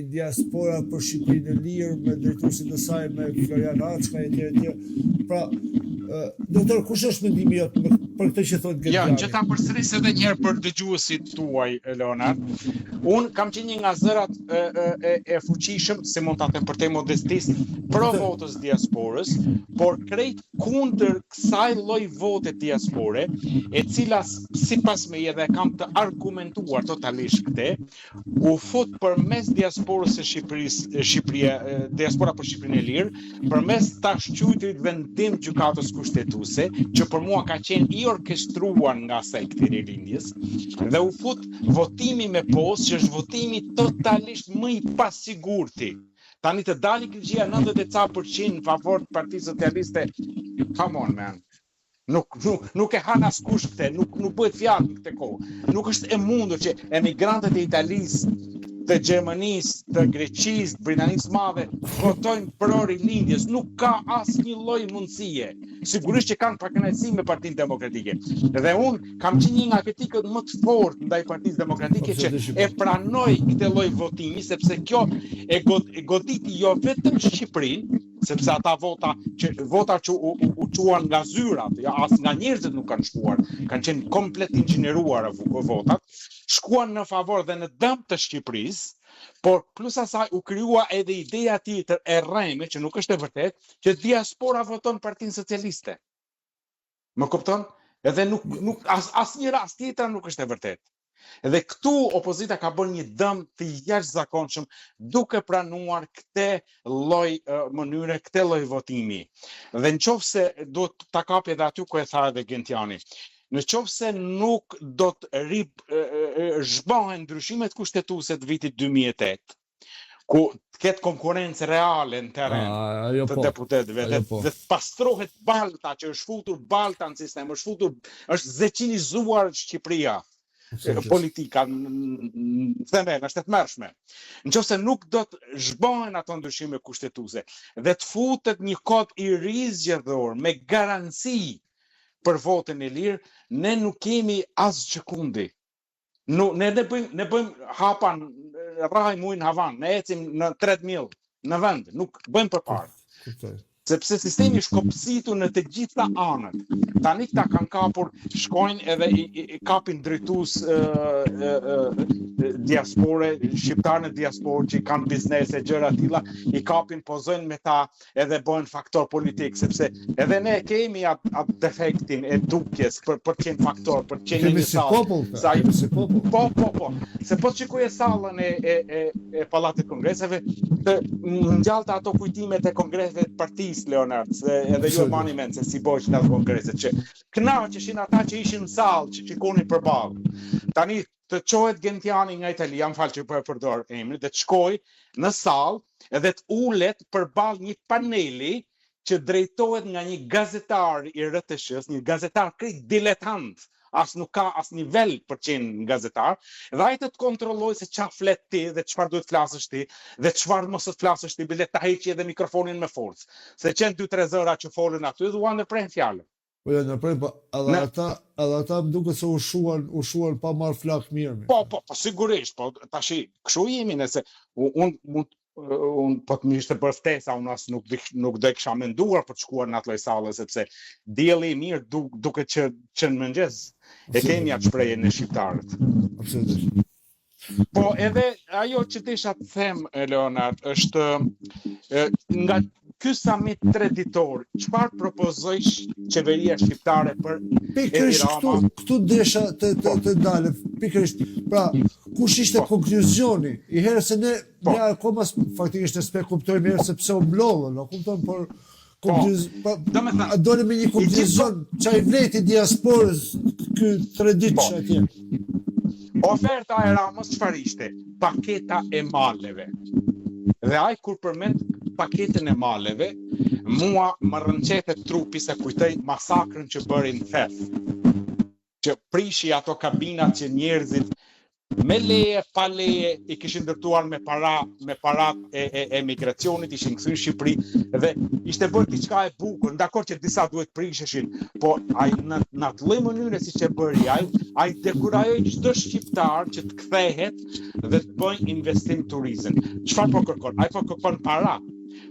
diaspora për Shqipërinë e lirë me drejtuesin e saj me Florian Acka e tjerë. Pra, doktor, kush është mendimi jot për këtë që thotë Gediani? Ja, që ta përsëris edhe një herë për dëgjuesit tuaj, Leonard. Unë kam qenë një nga zërat e fuqishëm, si mund ta them për te modestisë, pro votës diasporës, por krejt kundër kësaj lloj vote diaspore, e cila sipas meje dhe kam të argumentuar totalisht këtë, u fut përmes diasporës së Shqipërisë, diaspora për Shqipërinë e lirë, përmes tash quajturit vendim gjykatës kushtetuese, që për mua ka qenë i orkestruar nga sekti i rilindjes, dhe u fut votimi me postë, që është votimi totalisht më i pasigurti. Tani të dali këgjia 90% në favor të Partisë Socialiste, come on man. Nuk e han askush këtë, nuk bëhet fjalë këtë kohë. Nuk është e mundur që emigrantët e Italisë të Gjermanisë, të Greqisë, Britanisë Madhe votojnë për rilindjes, nuk ka asnjë lloj mundësie. Sigurisht që kanë pakënaqësi me Partinë Demokratike. Dhe unë kam qenë një nga kritikët më të fortë ndaj Partisë Demokratike që e pranoj këtë lloj votimi, sepse kjo e goditi jo vetëm Shqipërinë, sepse ata vota që u quan nga zyrat, ja, as nga njerëzit nuk kanë shkuar, kanë qenë komplet inxhinieruara votat, shkuan në favor dhe në dëm të Shqipërisë, por plus asaj u krijua edhe ideja tjetër e rreme, që nuk është e vërtet, që diaspora voton Partinë Socialiste. Më kupton? Edhe nuk asnjë rast tjetër nuk është e vërtet. Edhe këtu opozita ka bërë një dëm të jashtëzakonshëm duke pranuar këtë lloj mënyre, këtë lloj votimi. Dhe nëse duhet ta kapi edhe aty ku e tha edhe Gentiani, nëse nuk do të zhbohen ndryshimet kushtetuese të vitit 2008, ku të ketë konkurrencë reale në terren të deputetëve, dhe të pastrohet balta, që është futur balta në sistem, është zeqinizuar Shqipëria. Politika në themel është e tmerrshme. Nëse nuk do të zhbohen ato ndryshime kushtetuese dhe të futet një kod i ri zgjedhor me garanci për votën e lirë, ne nuk kemi asgjë kundi. Ne bëjmë hapan rraj mujnë havan, ne ecim në 3000 në vend, nuk bëjmë përpara. Sepse sistemi është kopsitur në të gjitha anët. Tani këta kanë kapur, shkojnë edhe i kapin drejtues diaspore, shqiptarë në diasporë që kanë biznese, gjëra të tilla, i kapin, pozojnë me ta edhe bëhen faktor politik, sepse edhe ne kemi atë defektin e dukjes për të qenë faktor, për të qenë një sallë. Po. Se po të shikoj sallën e Pallatit Kongreseve, të ngjallta ato kujtimet e kongreseve të partisë, Leonard, edhe ju e mani mend se si bojnë në kongreset, që kënaqeshin ata që ishin në sallë, që shikonin përballë. Tani të çohet Gentiani nga Italia, më fal që po e përdor emrin, dhe të shkoj në sallë edhe të ulet përballë një paneli që drejtohet nga një gazetar i RTS-s, një gazetar krejt diletant, as nuk ka as nivel për qenë gazetar, dhe ai të kontrolloj se çfarë flet ti dhe çfarë duhet flasësh ti dhe çfarë mos të flasësh ti, bile ta heqi edhe mikrofonin me forcë. Se qenë 2-3 zëra që folën aty dhe u ndërprejnë fjalën. Po ja ndërprejnë, po edhe ata më duket se u shuan pa marr flak mirë. Po, sigurisht, po tash kështu jemi, nëse unë po të më ishte për ftesa, unë as nuk do e kisha menduar për të shkuar në atë lloj salle, sepse dielli i mirë duket që në mëngjes e kemi atë shprehje në shqiptarët. Absolutisht. Po edhe ajo që desha të them, Leonard, është nga ky summit 3 ditor, çfarë propozojsh qeveria shqiptare për pikërisht këtu desha të dalë pikërisht. Pra, kush ishte konkluzioni? I herë se ne akoma faktikisht ne kuptojmë mirë se pse u mblodhën, no kupton, por dole me një konkluzion çaj vleti diasporës ky 3 ditë atje. Oferta e Ramës çfarë ishte? Paketa e maleve. Dhe ai kur përmend paketën e maleve, mua më rënqete trupi se kujtoj masakrën që bëri në Theth. Që prishi ato kabinat që njerëzit me leje, pa leje, i kishin ndërtuar me parat e emigracionit, ishin kthyer në Shqipëri dhe ishte bërë diçka e bukur, dakord që disa duhet prisheshin, po ai në atë lloj mënyre siç e bëri ai dekurajoi çdo shqiptar që të kthehet dhe të bëjë investim turizëm. Çfarë po kërkon? Ai po kërkon para,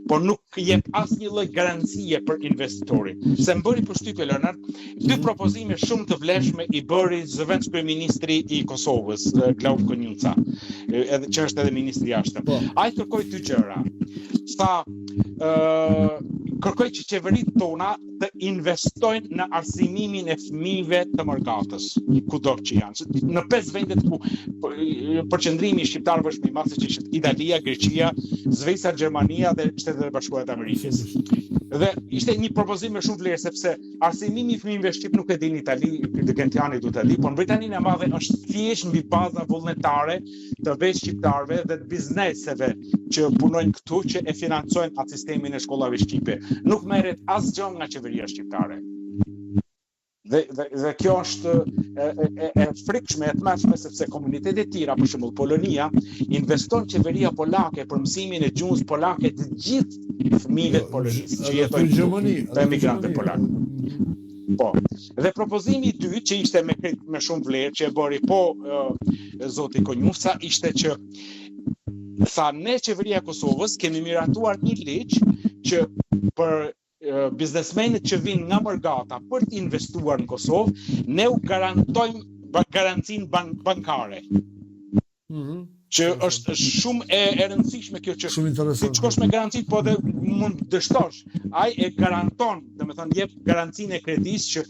por nuk jep asnjë lloj garancie për investitorin. Se më bëri përshtypje, Leonard, 2 propozime shumë të vlefshme i bëri zëvendës kryeministri i Kosovës, Glauco Konjuca, edhe që është edhe ministri i jashtëm. Ai kërkoi 2 gjëra. Sa kërkoj që qeveritë tona të investojnë në arsimimin e fëmijëve të mëgatës, kudo që janë. Në 5 vendet ku përqendrimi i shqiptarëve është më i madh, siç është Italia, Greqia, Zvicra, Gjermania dhe Shtetet e Bashkuara të Amerikës. Dhe ishte një propozim me shumë vlerë, sepse arsimimi i fëmijëve shqip nuk e din në Itali, Gentiani duhet ta di, por në Britaninë e Madhe është thjesht mbi baza vullnetare të vetë shqiptarëve dhe të bizneseve që punojnë këtu që e financojnë atë sistemin e shkollave shqipe. Nuk merret asgjë nga qeveria shqiptare. Dhe kjo është e frikshme, e tmerrshme, sepse komunitetet tjera, për shembull Polonia, investon qeveria polake për mësimin e gjuhës polake të gjithë fëmijëve të Polonisë që jetojnë në Gjermani, të emigrantëve polakë. Po. Dhe propozimi i dytë, që ishte me shumë vlerë, që e bëri zoti Konjufca, ishte që tha ne qeveria e Kosovës kemi miratuar një ligj që për biznesmenët që vinë nga Mërgata për të investuar në Kosovë, ne u garantojmë garancinë bankare. Që është shumë e rëndësishme kjo që ti shkosh me garanci, po dhe mund dështosh. Ai e garanton, domethënë jep garancinë e kredisë që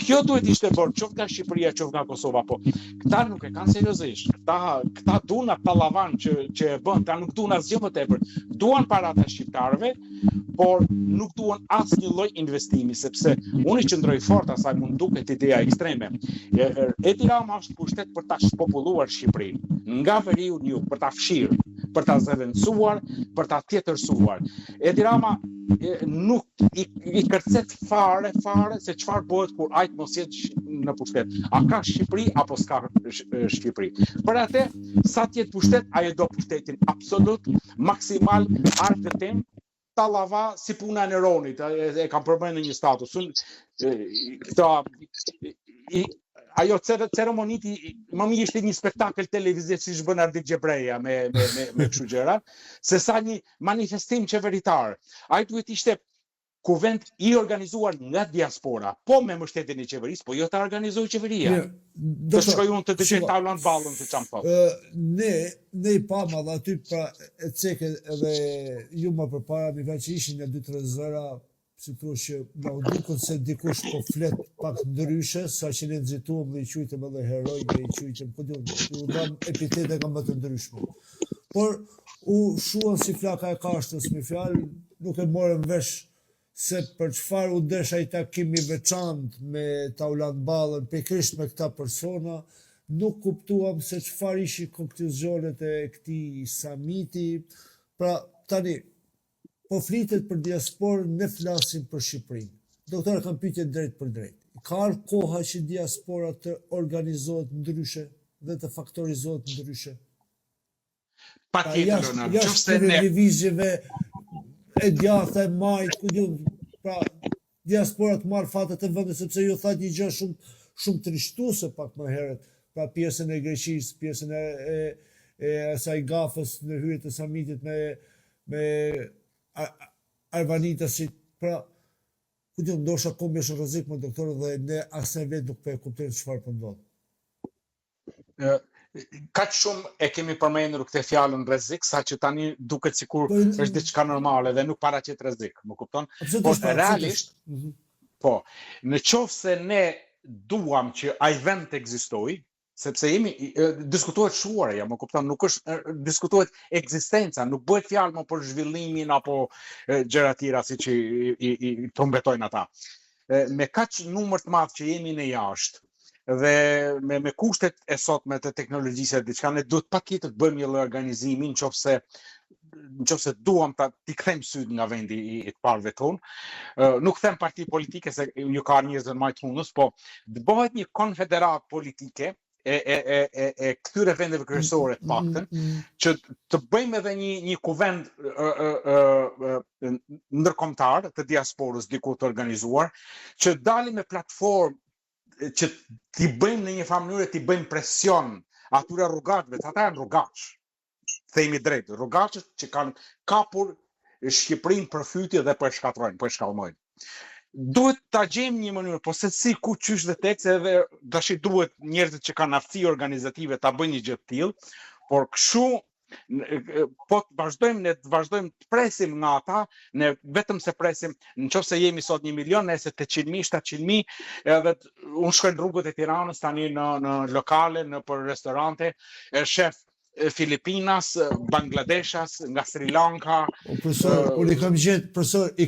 kjo duhet ishte bërë qoftë nga Shqipëria, qoftë nga Kosova, po këta nuk e kanë seriozisht. Këta duan atë pallavan që e bën, këta nuk duan asgjë më tepër. Duan paratë e shqiptarëve, por nuk duan asnjë lloj investimi, sepse unë qëndroj fort asaj mund duket ideja ekstreme. Edi Rama është pushtet për ta shpopulluar Shqipërinë, nga veriu në jug, për ta fshirë, për ta zëvendësuar, për ta tjetërsuar. Edi Rama nuk i kërcet fare se çfarë bëhet kur ai mos jetë në pushtet. A ka Shqipëri apo s'ka Shqipëri? Për atë, sa të jetë pushtet, ai e do pushtetin absolut, maksimal, argëtim, tallava si puna e Neronit, e kam përmendur në një status. Ajo ceremoniti më mirë ishte një spektakël televiziv siç bën Ardit Gjebreja me kështu gjëra, se sa një manifestim qeveritar. Ai duhet ishte kuvent i organizuar nga diaspora, po me mbështetjen e qeverisë, po jo ta organizoj qeveria. Do shkoj unë të dëgjoj tavlën ballën se çam thotë. Ne i pam edhe aty pra e ceke edhe ju më përpara mi që ishin në 2-3 zëra, si thua që nga u dukën se dikush po flet pak ndryshe, sa që ne nxituam dhe i quajtëm edhe heroj dhe i quajtëm, po u dam epitete nga më të ndryshme. Por u shuan si flaka e kashtës me fjalë, nuk e morën vesh se për çfarë u desh ai takim i veçantë me Taulan Ballën, pikërisht me këta persona, nuk kuptuam se çfarë ishin konkluzionet e këtij samiti. Pra tani po flitet për diasporën, ne flasim për Shqipërinë. Doktor, kam pyetje drejt për drejt. Ka ardhur koha që diaspora të organizohet ndryshe dhe të faktorizohet ndryshe? Patjetër, jashtë televizijeve e djathta e majt, ku diun, pra diaspora të marr fatet e vendit, sepse ju thatë një gjë shumë trishtuese pak më herët, pra pjesën e Greqisë, pjesën e asaj gafës në hyrje të samitit me arvanitasit, pra ku diun, ndoshta kombi është rrezik me doktorë dhe ne asnjë vetë nuk po e kuptojmë çfarë po ndodh. Kaq shumë e kemi përmendur këtë fjalën rrezik, saqë tani duket sikur është diçka normale dhe nuk paraqet rrezik, më kupton? Por realisht, po, në qoftë se ne duam që ai vend të ekzistojë, sepse diskutohet shuarja, më kupton, nuk është diskutohet ekzistenca, nuk bëhet fjalë më për zhvillimin apo gjëra tjera siç i trombetojnë ata. Me kaq numër të madh që jemi në jashtë, dhe me kushtet e sotme të teknologjisë e diçka, ne duhet patjetër të bëjmë një lloj organizimi nëse duam t'i kthejmë syt nga vendi i të parëve tonë. Nuk them parti politike se ju ka njerëz të më të hundës, po të bëhet një konfederat politike e këtyre vendeve kryesore të paktën, që të bëjmë edhe një kuvend ndërkombëtar të diasporës diku të organizuar, që dalim me platformë që t'i bëjmë në një mënyrë, t'i bëjmë presion atyre rrugatëve, ata janë rrugaç. Themi drejt, rrugaçët që kanë kapur Shqipërinë për fytyrë dhe po e shkatrojnë, po e shkallmojnë. Duhet ta gjejmë një mënyrë, po se si ku qysh dhe tek, se edhe tash duhet njerëzit që kanë aftësi organizative ta bëjnë një gjë të tillë, por kështu po të vazhdojmë të presim nga ata, ne vetëm se presim, nëse jemi sot 1 milion, nëse 800.000, 700.000, edhe unë shkoj në rrugët e Tiranës tani në lokale, në për restorante, shef Filipinas, Bangladeshas, nga Sri Lanka. Profesor, unë i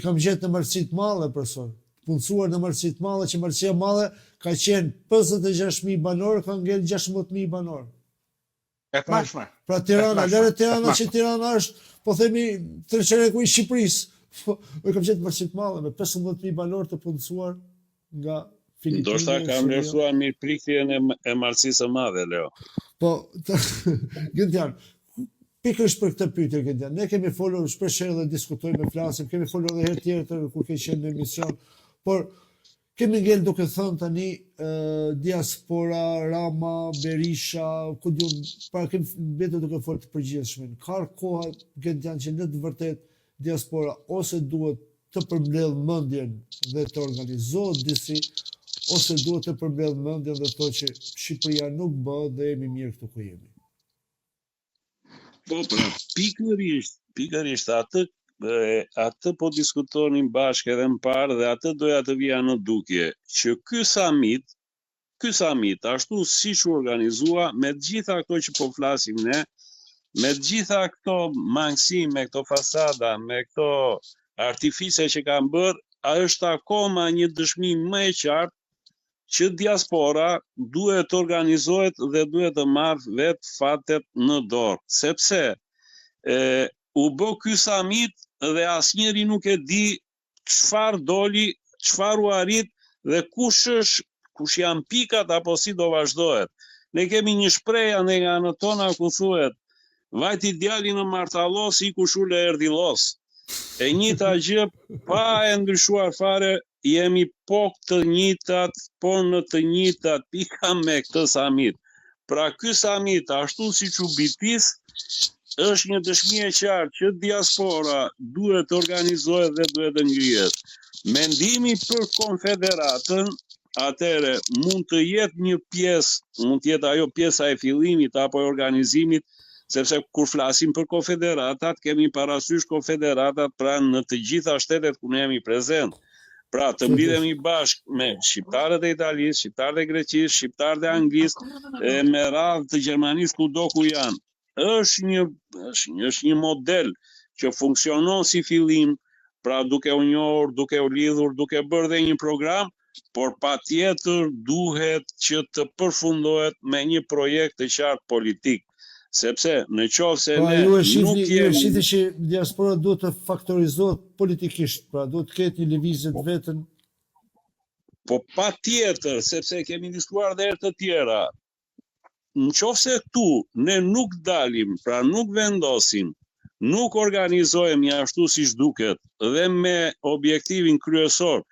kam gjetë në marrësi të madhe, profesor. Punësuar në marrësi të madhe, që marrësia madhe ka qenë 56.000 banorë, ka ngel 16.000 banorë. E të mashme. Pra Tirana, lere Tirana që Tirana është, po themi, treqereku i Shqipërisë. E kam gjetë marrësi të madhe, me 15.000 banorë të punësuar nga Ndoshta ka vlerësuar mirëpriktjen e marrësisë së madhe, Leo. Po, Gëndjan, pikërisht për këtë pyetje, Gëndjan, ne kemi folur shpesh dhe diskutojmë, flasim, kemi folur edhe herë tjetër kur ke qenë në emision, por kemi ngel duke thënë tani diaspora, Rama, Berisha, ku diun, para kemi mbetur duke folur të përgjithshëm. Ka koha, Gëndjan, që në të vërtet diaspora ose duhet të përmbledh mendjen dhe të organizohet disi, ose duhet të përmbledh mendjen dhe thotë që Shqipëria nuk bëhet dhe jemi mirë këtu ku jemi. Po, pra, pikërisht atë po diskutonin bashkë edhe më parë dhe atë doja të vija në dukje, që ky summit, ashtu siç u organizua, me të gjitha këto që po flasim ne, me të gjitha këto mangësi, me këto fasada, me këto artifice që kanë bërë, është akoma një dëshmi më e qartë që diaspora duhet të organizohet dhe duhet të marrë vetë fatet në dorë. Sepse u bë ky summit dhe asnjëri nuk e di çfarë doli, çfarë u arrit dhe kush janë pikat apo si do vazhdohet. Ne kemi një shprehje ne nga anët tona ku thuhet: vajti djali në martallos, iku shule erdhi llos. E njëjta gjë pa e ndryshuar fare, jemi po të njëjtat, po në të njëjtat pika me këtë summit. Pra ky summit, ashtu siç u bitis, është një dëshmi e qartë që diaspora duhet të organizohet dhe duhet të ngrihet. Mendimi për konfederatën, atëre mund të jetë një pjesë, mund të jetë ajo pjesa e fillimit apo e organizimit, sepse kur flasim për konfederatat, kemi parasysh konfederatat pra në të gjitha shtetet ku ne jemi prezent. Pra të mbidhemi bashkë me shqiptarët e Italisë, shqiptarët e Greqisë, shqiptarët e Anglisë, me radhë të Gjermanisë kudo ku janë. Është një model që funksionon si fillim, pra duke u njohur, duke u lidhur, duke bërë dhe një program, por patjetër duhet që të përfundohet me një projekt të qartë politik. Sepse në qoftë se ne nuk jemi... Ju e shiti që diaspora duhet të faktorizohet politikisht, pra duhet të ketë një lëvizje të vetën? Po patjetër, sepse kemi diskutuar dhe herë të tjera. Në qoftë se këtu ne nuk dalim, pra nuk vendosim, nuk organizohemi ashtu siç duket dhe me objektivin kryesor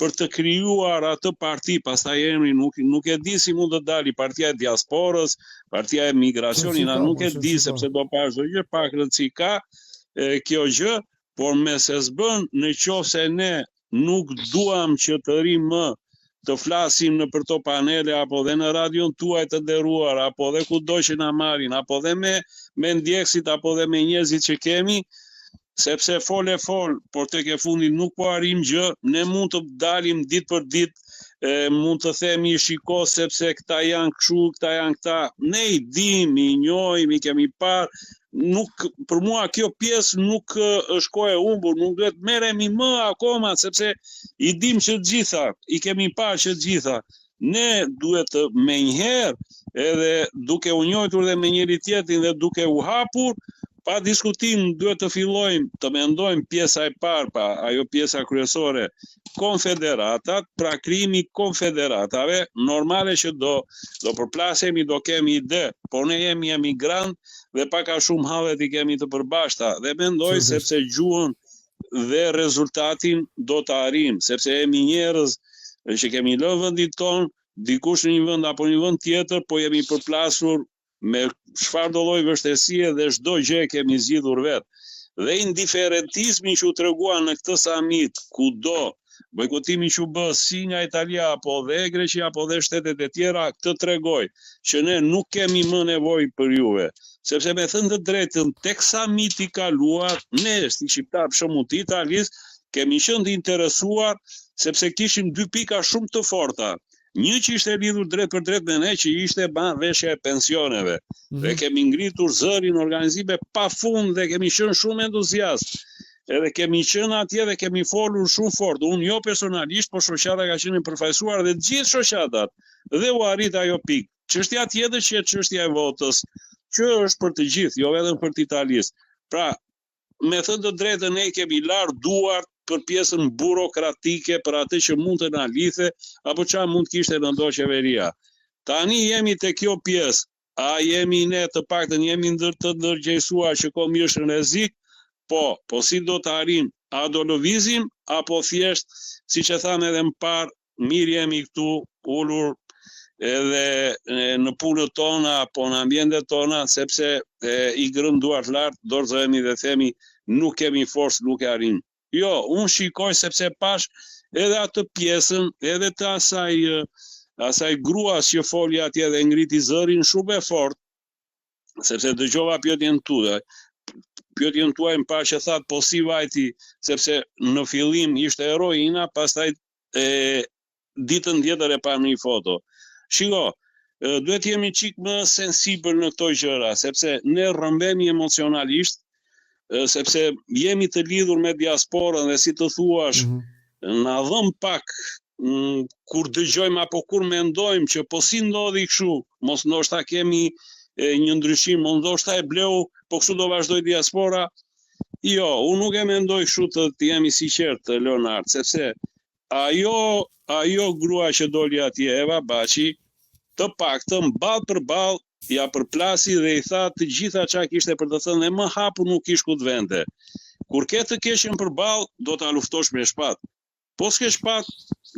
për të krijuar atë parti, pastaj emri nuk e di si mund të dali, partia e diasporës, partia e migracionit, na nuk e di sepse do pash çdo gjë, pak rëndësi ka kjo gjë, por me se s'bën, në qoftë se ne nuk duam që të rrim më të flasim në për to panele, apo dhe në radion tuaj të nderuar, apo dhe kudo që na marrin, apo dhe me ndjekësit, apo dhe me njerëzit që kemi, sepse fol, por tek e fundit nuk po arrim gjë, ne mund të dalim ditë për ditë, mund të themi shiko sepse këta janë kështu, këta janë këta, ne i dim, i njohim, i kemi parë, për mua kjo pjesë nuk është kohë e humbur, nuk duhet merremi më akoma, sepse i dim që gjitha, i kemi parë që gjitha. Ne duhet menjëherë edhe duke u njohur dhe me njëri tjetrin dhe duke u hapur, pa diskutim duhet të fillojmë të mendojmë pjesa e parë, pa ajo pjesa kryesore, konfederatat, pra krijimi konfederatave, normale që do përplasemi, do kemi ide, por ne jemi emigrant dhe pak a shumë hallet i kemi të përbashkëta dhe mendoj sepse gjuhën dhe rezultatin do të arrijmë, sepse jemi njerëz që kemi lënë vendin ton, dikush në një vend apo një vend tjetër, po jemi përplasur me çfarë do lloj vështirësie dhe çdo gjë kemi zgjidhur vetë. Dhe indiferentizmi që u tregua në këtë summit, kudo, bojkotimi që u bë si nga Italia, apo dhe Greqia, apo dhe shtetet e tjera, këtë tregoj që ne nuk kemi më nevojë për juve. Sepse me thënë të drejtën, tek summiti kaluar, ne si shqiptar për shembull të Italisë, kemi qenë të interesuar sepse kishim dy pika shumë të forta. Një që ishte lidhur drejt për drejt me ne, që ishte veshja e pensioneve. Dhe kemi ngritur zërin organizime pa fund dhe kemi qenë shumë entuziast. Edhe kemi qenë atje dhe kemi folur shumë fort. Unë jo personalisht, por shoqata ka qenë përfaqësuar dhe gjithë shoqatat. Dhe u arrit ajo pikë. Çështja tjetër që është çështja e votës, që është për të gjithë, jo vetëm për të Italisë. Pra, me thënë të drejtën ne kemi larë duart për pjesën burokratike, për atë që mund të na lidhe, apo çfarë mund kishte në ndo qeveria. Tani jemi te kjo pjesë, a jemi ne të paktën jemi të ndërgjegjësuar që komi është në rrezik, po si do të arrim, a do lëvizim, apo thjesht, siç e thamë edhe më parë, mirë jemi këtu ulur edhe në punët tona, po në ambientet tona, sepse i grënduar lart, dorëzohemi dhe themi nuk kemi forcë, nuk e arrim. Jo, unë shikoj sepse pash edhe atë pjesën, edhe të asaj gruas që foli atje dhe ngriti zërin shumë e fort, sepse dëgjova pyetjen tuaj më parë që thatë po si vajti, sepse në fillim ishte heroina, pastaj ditën tjetër e pa në një foto. Shiko, duhet jemi qik më sensibël në këto gjëra, sepse ne rrëmbemi emocionalisht, sepse jemi të lidhur me diasporën dhe si të thuash, na dhëm pak kur dëgjojmë apo kur mendojmë që po si ndodhi kështu, mos ndoshta kemi një ndryshim, ndoshta e bleu, po kështu do vazhdoj diaspora. Jo, unë nuk e mendoj kështu të jemi sinqert, Leonard, sepse ajo grua që doli atje, Eva Baçi, të paktën ball për ball ja përplasi dhe i tha të gjitha çka kishte për të thënë dhe më hapur nuk kish ku të vende. Kur ke të keqen përballë, do ta luftosh me shpatë. Po s'ke shpatë,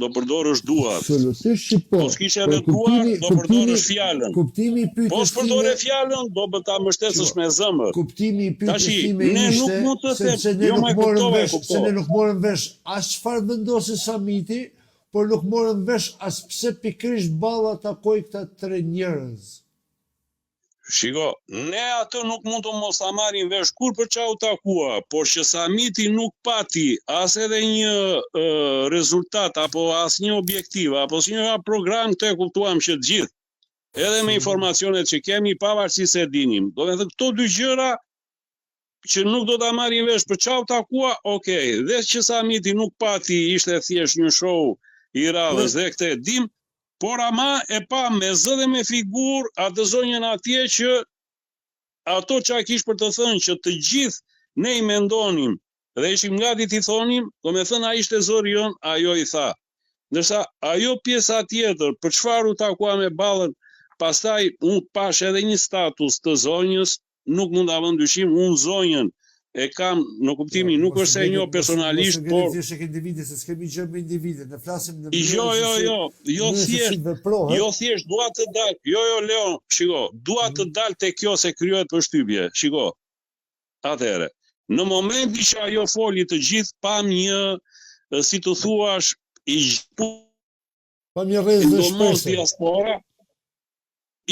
do përdorësh duart. Absolutisht po. Po s'kish edhe duart, do përdorësh fjalën. Kuptimi i pyetjes. Po s'përdore fjalën, do ta mbështesësh me zëmër. Kuptimi i pyetjes time ne ishte nuk mund të them, se jo më kuptova, se ne nuk morëm vesh as çfarë vendosi samiti, por nuk morëm vesh as pse pikërisht balla takoi këta tre njerëz. Shiko, ne atë nuk mund të mos ta marrim vesh kur për çau takua, por që samiti nuk pati as edhe një rezultat apo as një objektiv apo as një program, të e kuptuam që të gjithë. Edhe me informacionet që kemi, pavarësisht se dinim. Do të thënë këto dy gjëra që nuk do ta marrim vesh për çau takua, okay, dhe që samiti nuk pati, ishte thjesht një show i radhës dhe këtë e dim, por ama e pa me zë dhe me figur atë zonjën atje që ato që a kish për të thënë që të gjithë ne i mendonim dhe ishim gati t'i thonim, do me thënë a ishte zori jon, ajo i tha. Ndërsa ajo pjesa tjetër, për çfarë u takua me ballën, pastaj unë pash edhe një status të zonjës, nuk mund ta vënë dyshim, unë zonjën e kam në kuptimin, nuk është se një personalisht, por individi, se s'kemi gjë me individin, ne flasim në jo thjesht dua të dal. Jo, Leon, shiko, dua të dal te kjo se krijohet përshtypje. Shiko. Atëherë, në momentin që ajo foli të gjithë, pam një, si të thuash, pam një rrezë të shpresë. Diaspora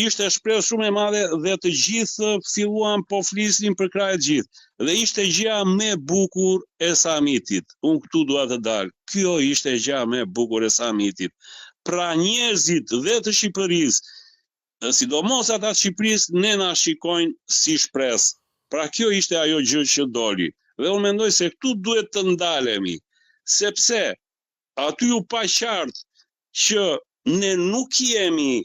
ishte shpresë shumë e madhe dhe të gjithë filluan po flisnin për krah të gjithë. Dhe ishte gjëja më e bukur e samitit. Unë këtu dua të dal. Kjo ishte gjëja më e bukur e samitit. Pra njerëzit dhe të Shqipërisë, sidomos ata të Shqipërisë, ne na shikojnë si shpresë. Pra kjo ishte ajo gjë që doli. Dhe unë mendoj se këtu duhet të ndalemi, sepse aty u pa qartë që ne nuk jemi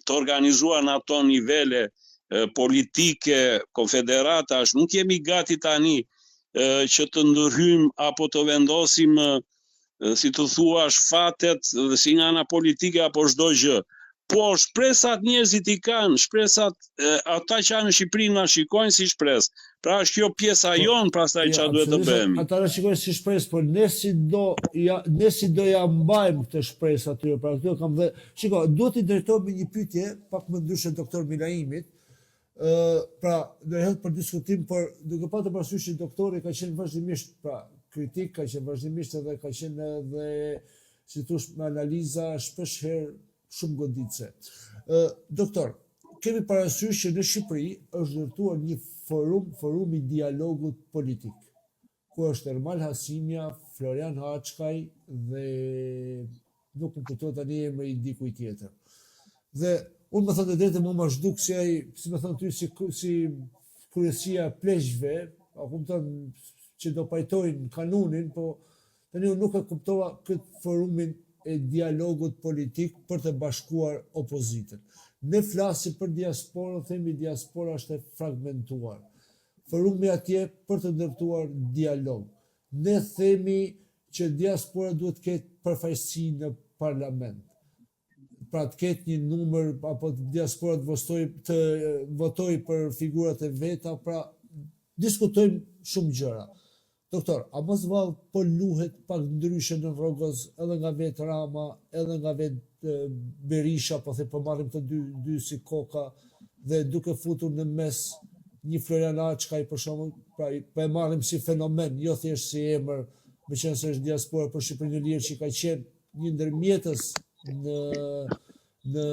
të organizuar në ato nivele politike, konfederatash, nuk jemi gati tani që të ndërhyjmë apo të vendosim, si të thuash, fatet dhe si nga ana politike apo çdo gjë. Po shpresat njerëzit i kanë, shpresat ata që janë në Shqipëri na shikojnë si shpresë. Pra është kjo pjesa jonë, pastaj çfarë duhet të bëhemi. Ata na shikojnë si shpresë, por ne si do ja mbajmë këtë shpresë aty. Pra këtu kam dhe shiko, duhet i drejtohemi një pyetje pak më ndryshe doktor Milaimit. Pra, do jetë për diskutim, por duke patur parasysh që doktori ka qenë vazhdimisht kritik, ka qenë vazhdimisht edhe ka qenë edhe si thosh me analiza shpeshherë shumë goditse. Doktor, kemi parasysh që në Shqipëri është ndërtuar një forum i dialogut politik, ku është Ermal Hasimja, Florian Haçkaj dhe nuk më kujtohet tani emri i dikujt tjetër. Dhe unë më thënë drejtë më zhduk si ai, si më thënë ty, si kryesia pleqshve, a kupton që do pajtojnë kanunin, po tani unë nuk e kuptova këtë forumin e dialogut politik për të bashkuar opozitën. Ne flasim për diasporën, themi diaspora është e fragmentuar. Forumi atje për të ndërtuar dialog. ne themi që diaspora duhet të ketë përfaqësi në parlament. Pra të ketë një numër apo diaspora të votoj për figurat e veta, pra diskutojmë shumë gjëra. Doktor, a mos vallë po luhet pak ndryshe në rrogës edhe nga vetë Rama, edhe nga vetë Berisha, po marrim të dy si koka, dhe duke futur në mes një Florian Açkaj për shembull, pra po e marrim si fenomen, jo thjesht si emër, meqense është diaspora për Shqipërinë e Lirë që ka qenë një ndërmjetës në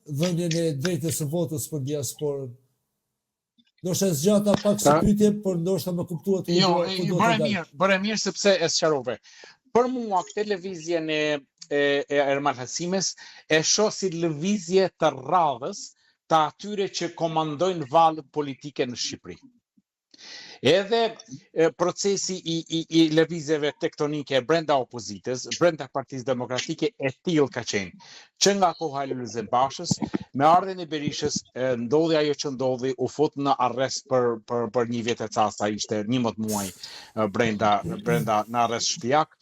dhënien e drejtës së votës për diasporën. Ndoshta zgjata pak së pyetje, por ndoshta më kuptuat ku do të dalë. Bëre mirë sepse e sqarove. Për mua këtë lëvizjen e Ermal Hasimes e shoh si lëvizje të radhës të atyre që komandojnë valët politike në Shqipëri. Edhe procesi i lëvizjeve tektonike brenda opozitës, brenda Partisë Demokratike e tillë ka qenë. Që nga koha e Lulzim Bashës, me ardhen e Berishës, ndodhi ajo që ndodhi, u fut në arrest për një vjet e casta, ishte 11 muaj brenda në arrest shtëpiak,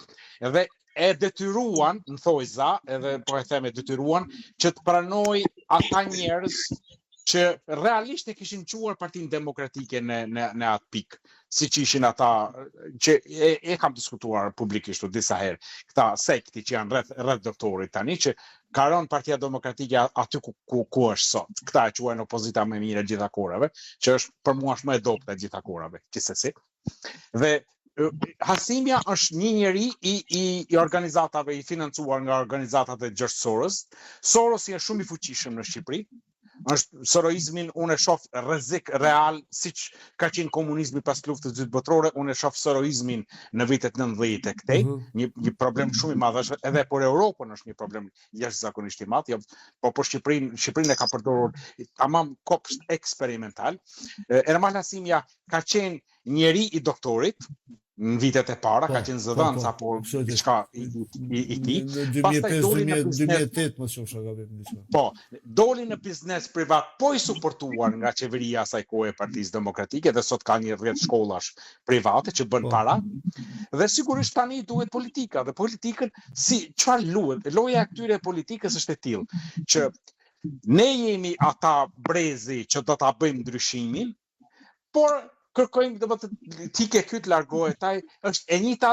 edhe e detyruan, në thojza, edhe po e them e detyruan, që të pranoj ata njerëz që realisht e kishin quar Partinë Demokratike në atë pikë, si që ishin ata që e kam diskutuar publikisht disa herë, këta sekti që janë rreth doktorit tani, që ka rënë Partia Demokratike aty ku është sot. Këta e quajnë opozita më mire gjitha kohërave, që është për mua është më e dobët e gjitha kohërave, gjithsesi. Dhe Hasimja është një njeri i organizatave, i financuar nga organizatat e George Soros. Soros është shumë i fuqishëm në Shqipëri. Është soroizmin, unë e shoh rrezik real, siç ka qenë komunizmi pas luftës së dytë botërore, unë e shoh soroizmin në vitet 90 e këtej, një problem shumë i madh, edhe për Europën është një problem jashtëzakonisht i madh, po për Shqipërinë e ka përdorur tamam kopsht eksperimental. Ermal Hasimja ka qenë njeri i doktorit në vitet e para, ka qenë zëdhënës apo diçka i tij. Pastaj doli në 2008 më shumë shkagabim diçka. Po, doli në biznes privat, po i suportuar nga qeveria asaj kohe e Partisë Demokratike, dhe sot ka një 10 shkollash private që bën para. Dhe sigurisht tani duhet politika, dhe politikën si çfarë luhet? Loja e këtyre politikës është e tillë që ne jemi ata brezi që do ta bëjmë ndryshimin, por kërkojmë ti ke kyt largohet ai, është e njëjta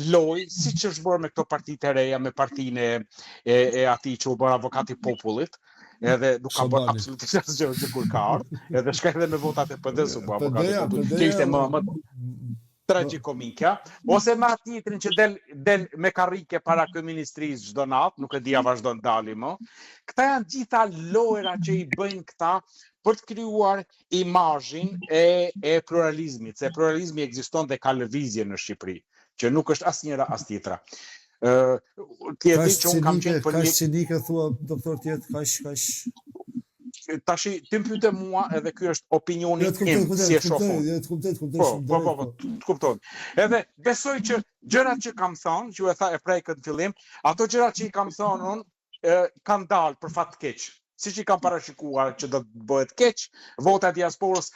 lojë siç është bërë me këto partitë e reja, me partinë e atij që u bë avokati i popullit, edhe nuk ka bërë absolutisht asgjë që kur ka ardhur, edhe shka edhe me votat e PD-s u bë avokati i popullit, që ishte më tragikomikja, ose me atë tjetrin që del me karrike para kryeministrisë çdo natë, nuk e di a vazhdon dali më. Këta janë gjitha lojra që i bëjnë këta për të krijuar imazhin e pluralizmit, se pluralizmi ekziston dhe ka lëvizje në Shqipëri, që nuk është asnjëra as tjetra. Ti e di që unë kam qenë për një cinike thua doktor tjetër kaq tashi ti më pyete mua, edhe ky është opinioni im si e shoh. Po, kupton. Edhe besoj që gjërat që kam thënë, që e prekën në fillim, ato gjërat që i kam thënë unë kanë dalë për fat të keq. Siç i kam parashikuar që do të bëhet keq, vota e diasporës,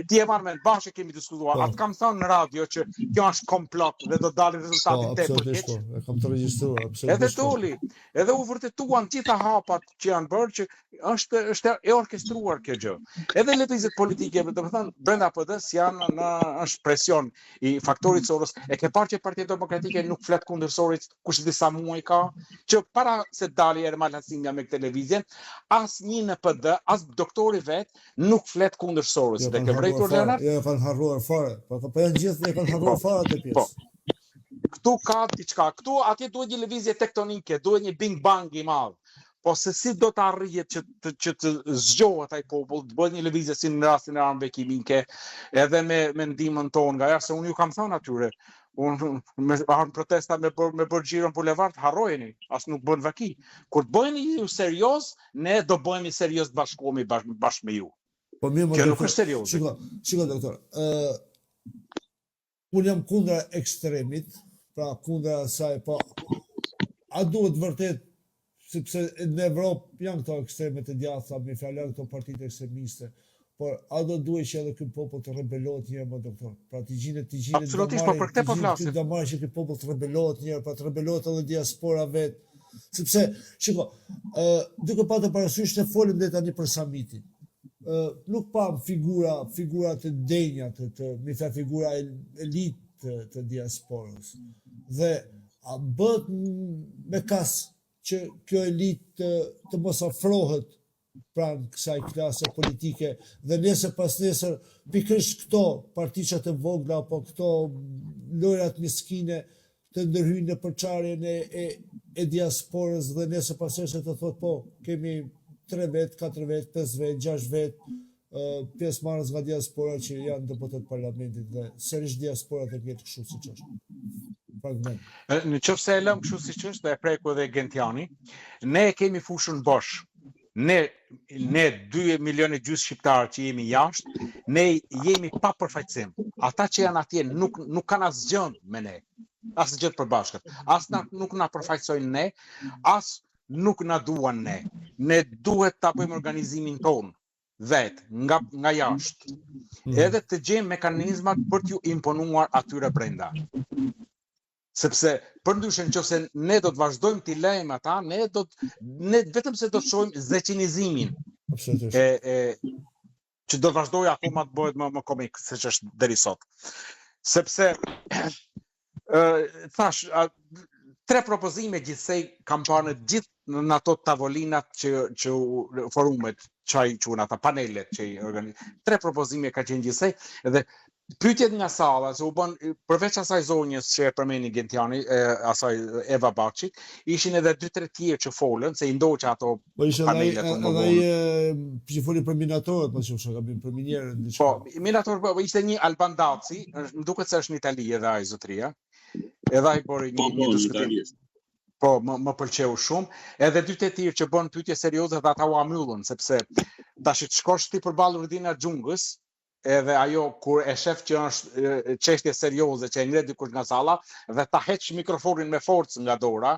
ti e marr me bashkë kemi diskutuar. Atë kam thënë në radio që kjo është komplot dhe do dalin rezultate tepër keq. E kam të regjistruar, absolutisht. Edhe doli, edhe u vërtetuan gjitha hapat që janë bërë që është e orkestruar kjo gjë. Edhe lëvizjet politike, domethënë brenda PD-s janë është presion i faktorit Soros. E ke parë që Partia Demokratike nuk flet kundër Sorit kush disa muaj ka, që para se dali Ermal Hasimja me këtë lëvizjen, as një në PD, as doktori vet nuk flet kundër Sorosit. E ke vërejtur Leonard? Jo, e kanë harruar fare. Po janë gjithë e kanë harruar fare atë pjesë. Këtu ka diçka. Këtu atje duhet një lëvizje tektonike, duhet një bing bang i madh. Po se si do të arrihet që të zgjohet ai popull, të bëhet një lëvizje si në rastin e armëve kimike, edhe me ndihmën tonë nga jashtë, se unë ju kam thënë atyre. Unë me protesta me bërë xhiron bulevard, harrojeni, as nuk bën vaki. Kur të bëheni ju serioz, ne do bëhemi serioz bashkohemi bashkë me ju. Po mirë, kjo nuk është serioz. Shiko doktor, unë jam kundra ekstremit, pra kundra asaj, po a duhet vërtet, sepse në Evropë janë këto ekstremet e djathta, me fjalë këto partitë ekstremiste, por a do duhet që edhe ky popull të rebelohet një herë më doktor? Pra të gjithë Absolutisht, po për këtë po flasim. Do marrë që ky popull të rebelohet një herë, pra të rebelohet edhe diaspora vet. Sepse, shiko, duke patur parasysh të folim dhe tani për samitin. Nuk pam figura të denja, figura elit të diasporës. Dhe a bëhet me kas që kjo elit të mos afrohet pranë kësaj klase politike dhe nesër pas nesër pikërisht këto partiçat e vogla apo këto lojrat miskine të ndërhyjnë në përçarjen e diasporës dhe nesër pas nesër të thotë po, kemi 3 vet, 4 vet, 5 vet, 6 vet, pjesëmarrës nga diaspora që janë deputet parlamentit dhe sërish diaspora të ketë kështu siç është. Fragment. Në qoftë se e lëm kështu siç është dhe e preku edhe Gentiani, ne kemi fushën bosh. Ne 2 milion e gjysmë shqiptarë që jemi jashtë, ne jemi pa përfaqësim. Ata që janë atje nuk kanë asgjë me ne. Asgjë të përbashkët. As nuk na përfaqësojnë ne, as nuk na duan ne. Ne duhet ta bëjmë organizimin ton vetë nga jashtë. Edhe të gjejmë mekanizmat për t'ju imponuar atyre brenda. Sepse përndryshe nëse ne do të vazhdojmë t'i lejmë ata, ne vetëm se do të shohim zeqinizimin. Që do të vazhdojë akoma të bëhet më komik se që është deri sot. Sepse thash 3 propozime gjithsej kam parë në gjithë në ato tavolinat që forumet çaj quhen ata panelet që i organizojnë. 3 propozime ka qenë gjithsej dhe pyetjet nga salla, se u bën përveç asaj zonjës që e përmeni Gentiani, asaj Eva Baçi, ishin edhe 2-3 tjerë që folën, se i ndoqë ato panelet. Edhe që folin për minatorët, pas që gabim për minjerën. Po, minator ishte një Alban Daci, më duket se është në Itali edhe ai zotria. Edhe ai bori një diskutim. Po, më pëlqeu shumë. Edhe 2 tjerë që bën pyetje serioze dhe ata u amyllën, sepse tash të shkosh ti përballë Rudina Xhungës, edhe ajo kur e shef që është çështje serioze që e ngre dikush nga salla dhe ta heq mikrofonin me forcë nga dora,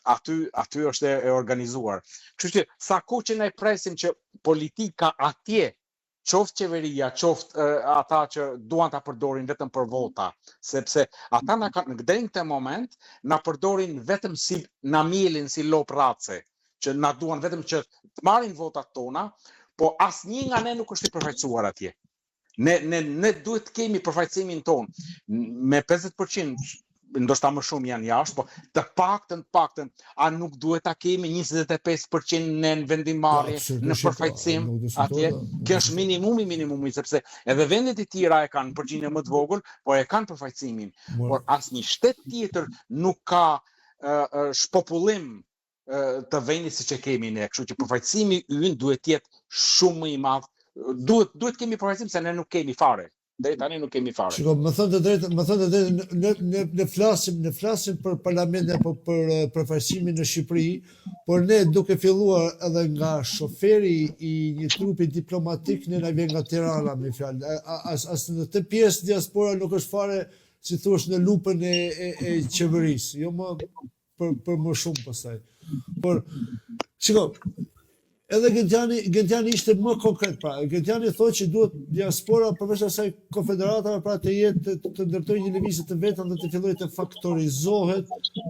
aty është e organizuar. Kështu që sa kohë që ne presim që politika atje, qoftë qeveria, qoftë ata që duan ta përdorin vetëm për vota, sepse ata në këtë moment na përdorin vetëm si na mielin si lop race, që na duan vetëm që të marrin votat tona, po asnjë nga ne nuk është i përfaqësuar atje. Ne duhet të kemi përfaqësimin ton me 50%, ndoshta më shumë janë jashtë, po të paktën a nuk duhet ta kemi 25% në vendimmarrje në përfaqësim atje. Kjo është minimumi, sepse edhe vendet e tjera e kanë përgjigje më të vogël, po e kanë përfaqësimin. Por asnjë shtet tjetër nuk ka shpopullim të vendit siç e kemi ne, kështu që përfaqësimi ynë duhet të jetë shumë më i madh. Duhet kemi përfaqësim se ne nuk kemi fare. Deri tani nuk kemi fare. Shiko, më thënë të drejtë, ne flasim për parlamentin apo për përfaqësimin në Shqipëri, por ne duke filluar edhe nga shoferi i një trupi diplomatik, ne na vjen nga Tirana me fjalë. As në të pjesë diaspora nuk është fare, si thuaç, në lupën e qeverisë, jo më për më shumë pastaj. Por shiko, edhe Gentiani ishte më konkret pra. Gentiani thotë që duhet diaspora përveç asaj konfederata pra të jetë të ndërtojë një lëvizje të vetëm dhe të fillojë të faktorizohet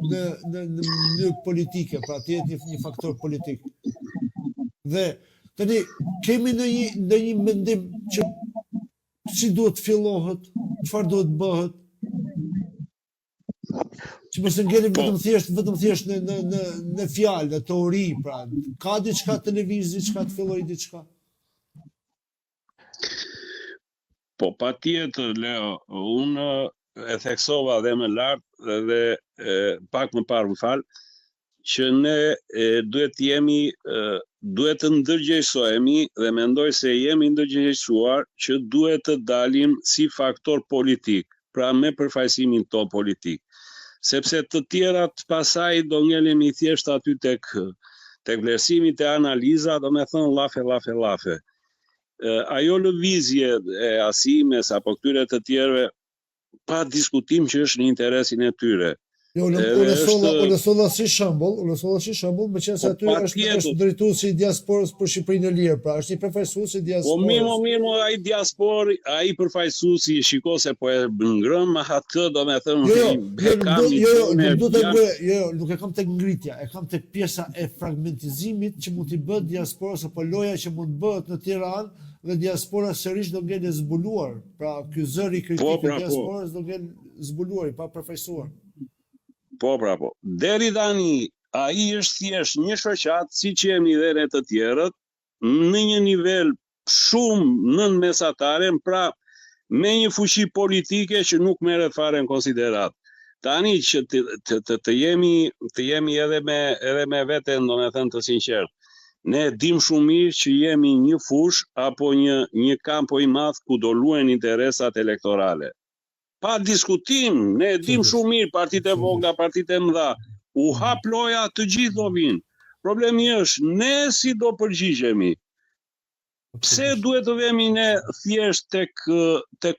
në mënyrë politike, pra të jetë një faktor politik. Dhe tani kemi ndonjë mendim që si duhet fillohet, çfarë duhet bëhet? Që mos ngelim vetëm thjesht në fjalë, në teori, pra. Ka diçka televizë, diçka të fillojë diçka. Po patjetër, Leo, unë e theksova dhe më lart dhe pak më parë më fal, që ne duhet të ndërgjegjësohemi dhe mendoj se jemi ndërgjegjësuar që duhet të dalim si faktor politik, pra me përfaqësimin ton politik. Sepse të tjerat pasaj do ngelemi thjesht aty tek vlerësimi të analiza, do me thënë lafe. Ajo lëvizje e Asimes apo këtyre të tjerëve, pa diskutim që është në interesin e tyre. Jo, unë solla si shembull, me qenë se aty është drejtuesi i diasporës për Shqipërinë e Lirë, pra është një përfaqësues i diasporës. Po mirë, ai diaspori, ai përfaqësuesi, shiko se po e ngrëm atë, nuk e kam tek ngritja, e kam tek pjesa e fragmentizimit që mund t'i bëhet diasporës apo loja që mund bëhet në Tiranë dhe diaspora sërish do ngel e zbuluar. Pra ky zëri kritik i diasporës do ngel zbuluar, pa përfaqësuar. Po. Deri tani, ai është thjesht një shoqat, siç jemi dhe ne të tjerët, në një nivel shumë nën mesataren, pra me një fuqi politike që nuk merret fare në konsiderat. Tani që të jemi edhe me veten, domethënë të sinqert. Ne dim shumë mirë që jemi një fush apo një kampo i madh ku do luajnë interesat elektorale. Pa diskutim, ne dim shumë mirë partitë e vogla, partitë e mëdha, u hap loja, të gjithë do vinë. Problemi është, ne si do përgjigjemi? Pse duhet të vemi ne thjesht tek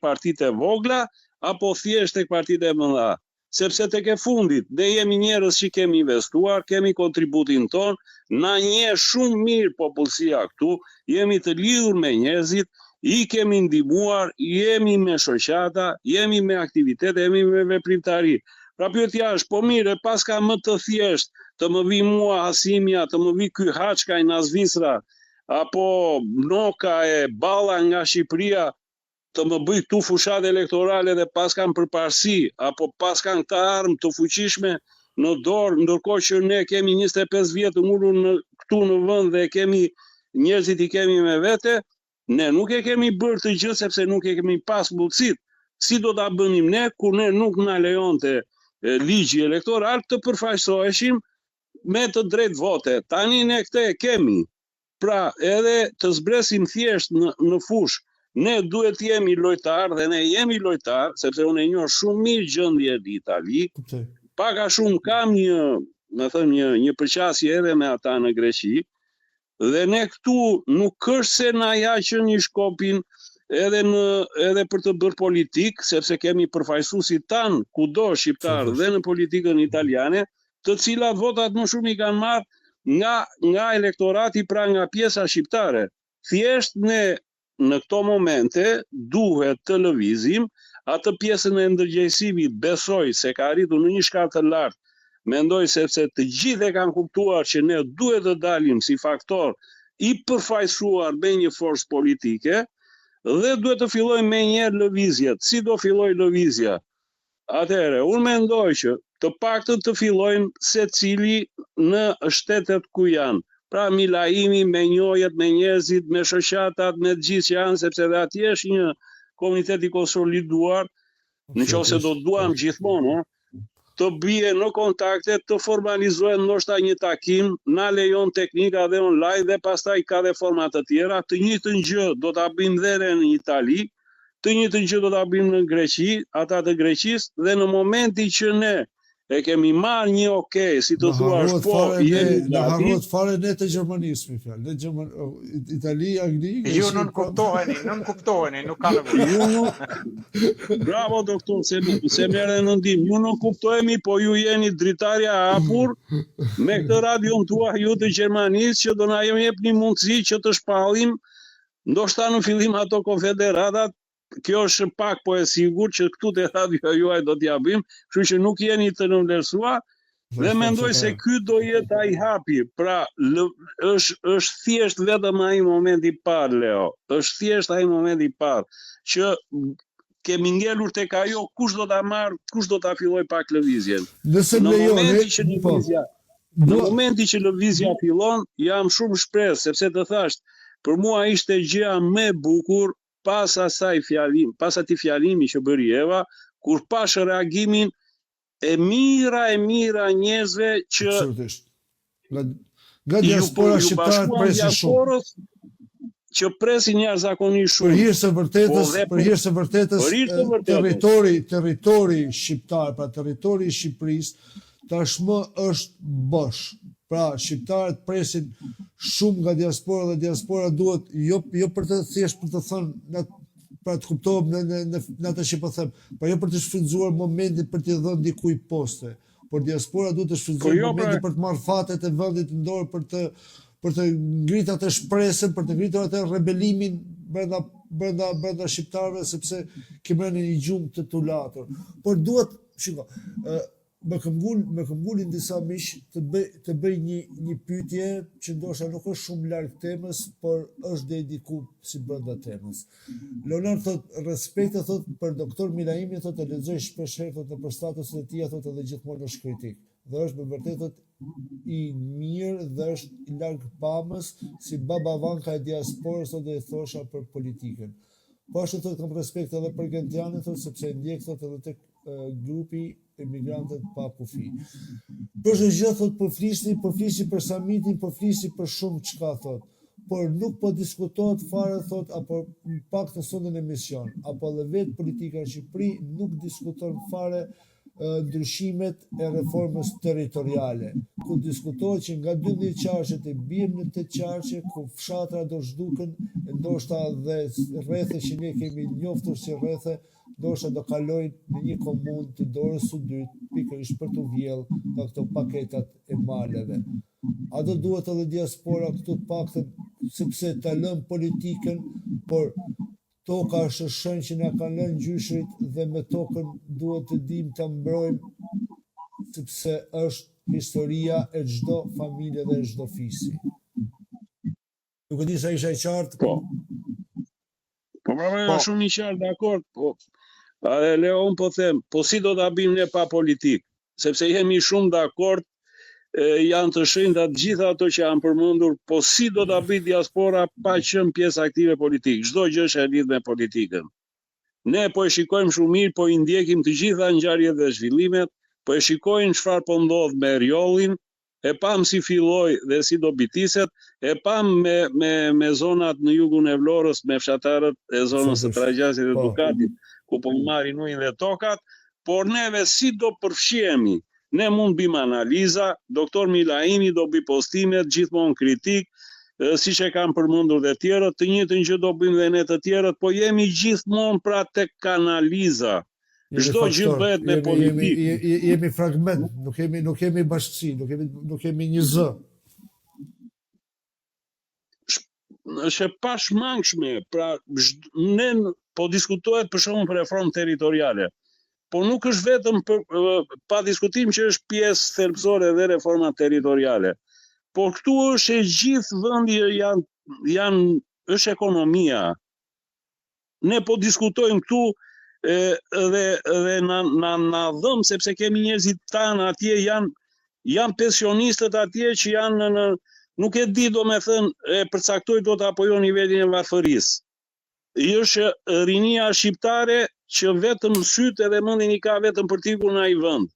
partitë e vogla, apo thjesht tek partitë e mëdha? Sepse tek e fundit, ne jemi njerëz që kemi investuar, kemi kontributin ton, na njeh shumë mirë popullsia këtu, jemi të lidhur me njerëzit, i kemi ndihmuar, jemi me shoqata, jemi me aktivitete, jemi me veprimtari. Pra pyetja është, po mirë, pas ka më të thjesht të më vi mua Asimja, të më vi ky Haçka i Nazvisra, apo Noka e Balla nga Shqipëria, të më bëj këtu fushat elektorale dhe pas kanë përparësi, apo pas kanë këta armë të fuqishme në dorë, ndërkohë që ne kemi 25 vjet ngulur këtu në vend dhe kemi njerëzit i kemi me vete. Ne nuk e kemi bërë të gjë sepse nuk e kemi pas mundësit. Si do ta bënim ne kur ne nuk na lejonte ligji elektoral të përfaqësoheshim me të drejtë vote. Tani ne këtë e kemi. Pra edhe të zbresim thjesht në fush, ne duhet jemi lojtar dhe ne jemi lojtar, sepse unë e njoh shumë mirë gjendjen në Itali. Paka shumë kam një përqasje edhe me ata në Greqi. Dhe ne këtu nuk është se na jaqën një shkopin edhe për të bërë politik, sepse kemi përfaqësuesit tanë kudo shqiptar dhe në politikën italiane, të cilat votat më shumë i kanë marrë nga elektorati, pra nga pjesa shqiptare. Thjesht ne në këto momente duhet të lëvizim atë pjesën e ndërgjegjësimit, besoj se ka arritur në një shkallë të lartë. Mendoj sepse të gjithë e kanë kuptuar që ne duhet të dalim si faktor i përfaqësuar me një forcë politike dhe duhet të fillojmë me një lëvizjet. Si do filloj lëvizja? Atëherë, unë mendoj që të paktën të fillojmë secili në shtetet ku janë. Pra milajimi me njohjet, me njerëzit, me shoqatat, me të gjithë që janë, sepse dhe atje është një komunitet i konsoliduar, nëse do duam gjithmonë, të bie në kontakte, të formalizohen ndoshta një takim, na lejon teknika dhe online dhe pastaj ka dhe forma të tjera, të njëjtën gjë do ta bëjmë dhe në Itali, të njëjtën gjë do ta bëjmë në Greqi, ata të Greqisë, dhe në momentin që ne e kemi marrë një okay, si të thuash, po jemi harrohet fare ne të Gjermanisë, më fjalë, ne Itali, Angli. Ju nuk kuptoheni, nuk ka nevojë. Bravo doktor, se merre në ndim. Ju nuk kuptohemi, po ju jeni dritarja hapur me këtë radion tuaj ju të Gjermanisë që do na jepni mundësi që të shpallim, ndoshta në fillim ato konfederatat. Kjo është pak po e sigurt që këtu te radio juaj do t'ja bëjmë, kështu që nuk jeni të nënvlerësuar dhe mendoj se ky do jetë ai hapi. Pra është thjesht vetëm ai momenti i parë, Leo. Është thjesht ai momenti i parë që kemi ngelur tek ajo kush do ta marr, kush do ta filloj pak lëvizjen. Në momenti që lëvizja fillon, jam shumë shpresë sepse të thash, për mua ishte gjëja më e bukur pas asaj fjalimi që bëri Eva, kur pash reagimin e mira njerëzve që nga diaspora shqiptare presin shumë. Që presin jashtëzakonisht shumë. Për hir të vërtetës, territori shqiptar, pra territori i Shqipërisë, tashmë është bosh. Pra, shqiptarët presin shumë nga diaspora dhe diaspora duhet, jo për të thjesht për të thënë, pra të kuptohem në atë që po them, por jo për të shfrytzuar momentin për t'i dhënë dikujt poste. por diaspora duhet të shfrytëzojë momentin për të marrë fatet e vendit në dorë për të ngritur atë shpresën, për të ngritur atë rebelimin brenda shqiptarëve, sepse kemi në një gjumë të tulatur. Por duhet, shiko, më këmbgulin disa miq të bëj një pyetje që ndoshta nuk është shumë larg temës, por është dedikuar si brenda temës. Leonard thot, respekte thot për doktor Milaimi, thot e lexoj shpesh herë thot për statusin e tij, thot edhe gjithmonë është kritik. Dhe është me vërtet thot i mirë dhe është i larg pamës si baba Vanka e diasporës, thot dhe i thosha për politikën. Po ashtu thot kam respekt edhe për Gentianin, thot sepse ndjek thot edhe tek grupi emigrantët pa kufi. Për çdo gjë thot po flisni për samitin, po flisni për shumë çka thot, por nuk po diskutohet fare thot, apo pak të sondën emision, apo edhe vetë politika në Shqipëri nuk diskuton fare ndryshimet e reformës territoriale, ku diskutohet që nga 12 qarqe të bijmë në 8 qarqe, ku fshatra do zhduken, ndoshta dhe rrethe që ne kemi njoftur si rrethe, ndoshta do kalojnë në një komunë të Dorës së Dytë, pikërisht për të vjellë nga këto paketat e maleve. A do duhet edhe diaspora këtu të paktën, sepse ta lëm politikën, por toka është shenjë që na kanë lënë gjyshrit dhe me tokën duhet të dim të mbrojmë, sepse është historia e çdo familje dhe çdo fisi. Nuk e di sa isha i qartë. Po, shumë i qartë, dakord, po. Leon po them, po si do ta bëjmë ne pa politikë? Sepse jemi shumë dakord, janë të shenjta të gjitha ato që janë përmendur, po si do ta bëj diaspora pa qenë pjesë aktive politike? Çdo gjë është e lidhur me politikën. Ne po e shikojmë shumë mirë, po i ndjekim të gjitha ngjarjet dhe zhvillimet, po e shikojmë çfarë po ndodh me Eriollin, e pam si filloi dhe si do bitiset, e pam me zonat në jugun e Vlorës, me fshatarët e zonës së Tragjasit dhe Dukatit, ku po marrin ujin dhe tokat, por neve si do përfshihemi? Ne mund bëjmë analiza, doktor Milaimi do bëj postimet, gjithmonë kritik, siç e kanë përmendur dhe tjerët, të njëjtën gjë do bëjmë dhe ne të tjerët, po jemi gjithmonë pra tek analiza. Çdo gjë bëhet me politikë. Jemi fragment, nuk kemi bashkësi, nuk kemi një zë. Është e pashmangshme, pra ne po diskutohet për shkakun për reformë territoriale. Po nuk është vetëm pa diskutim që është pjesë thelbësore dhe reforma territoriale. Por këtu është e gjithë vendi është ekonomia. Ne po diskutojmë këtu dhe na dhëm sepse kemi njerëzit tanë atje janë pensionistët atje që janë nuk e di domethënë e përcaktoj dot apo jo nivelin e varfërisë. Është rinia shqiptare që vetëm sytë edhe mendin i ka vetëm për tikur në ai vend.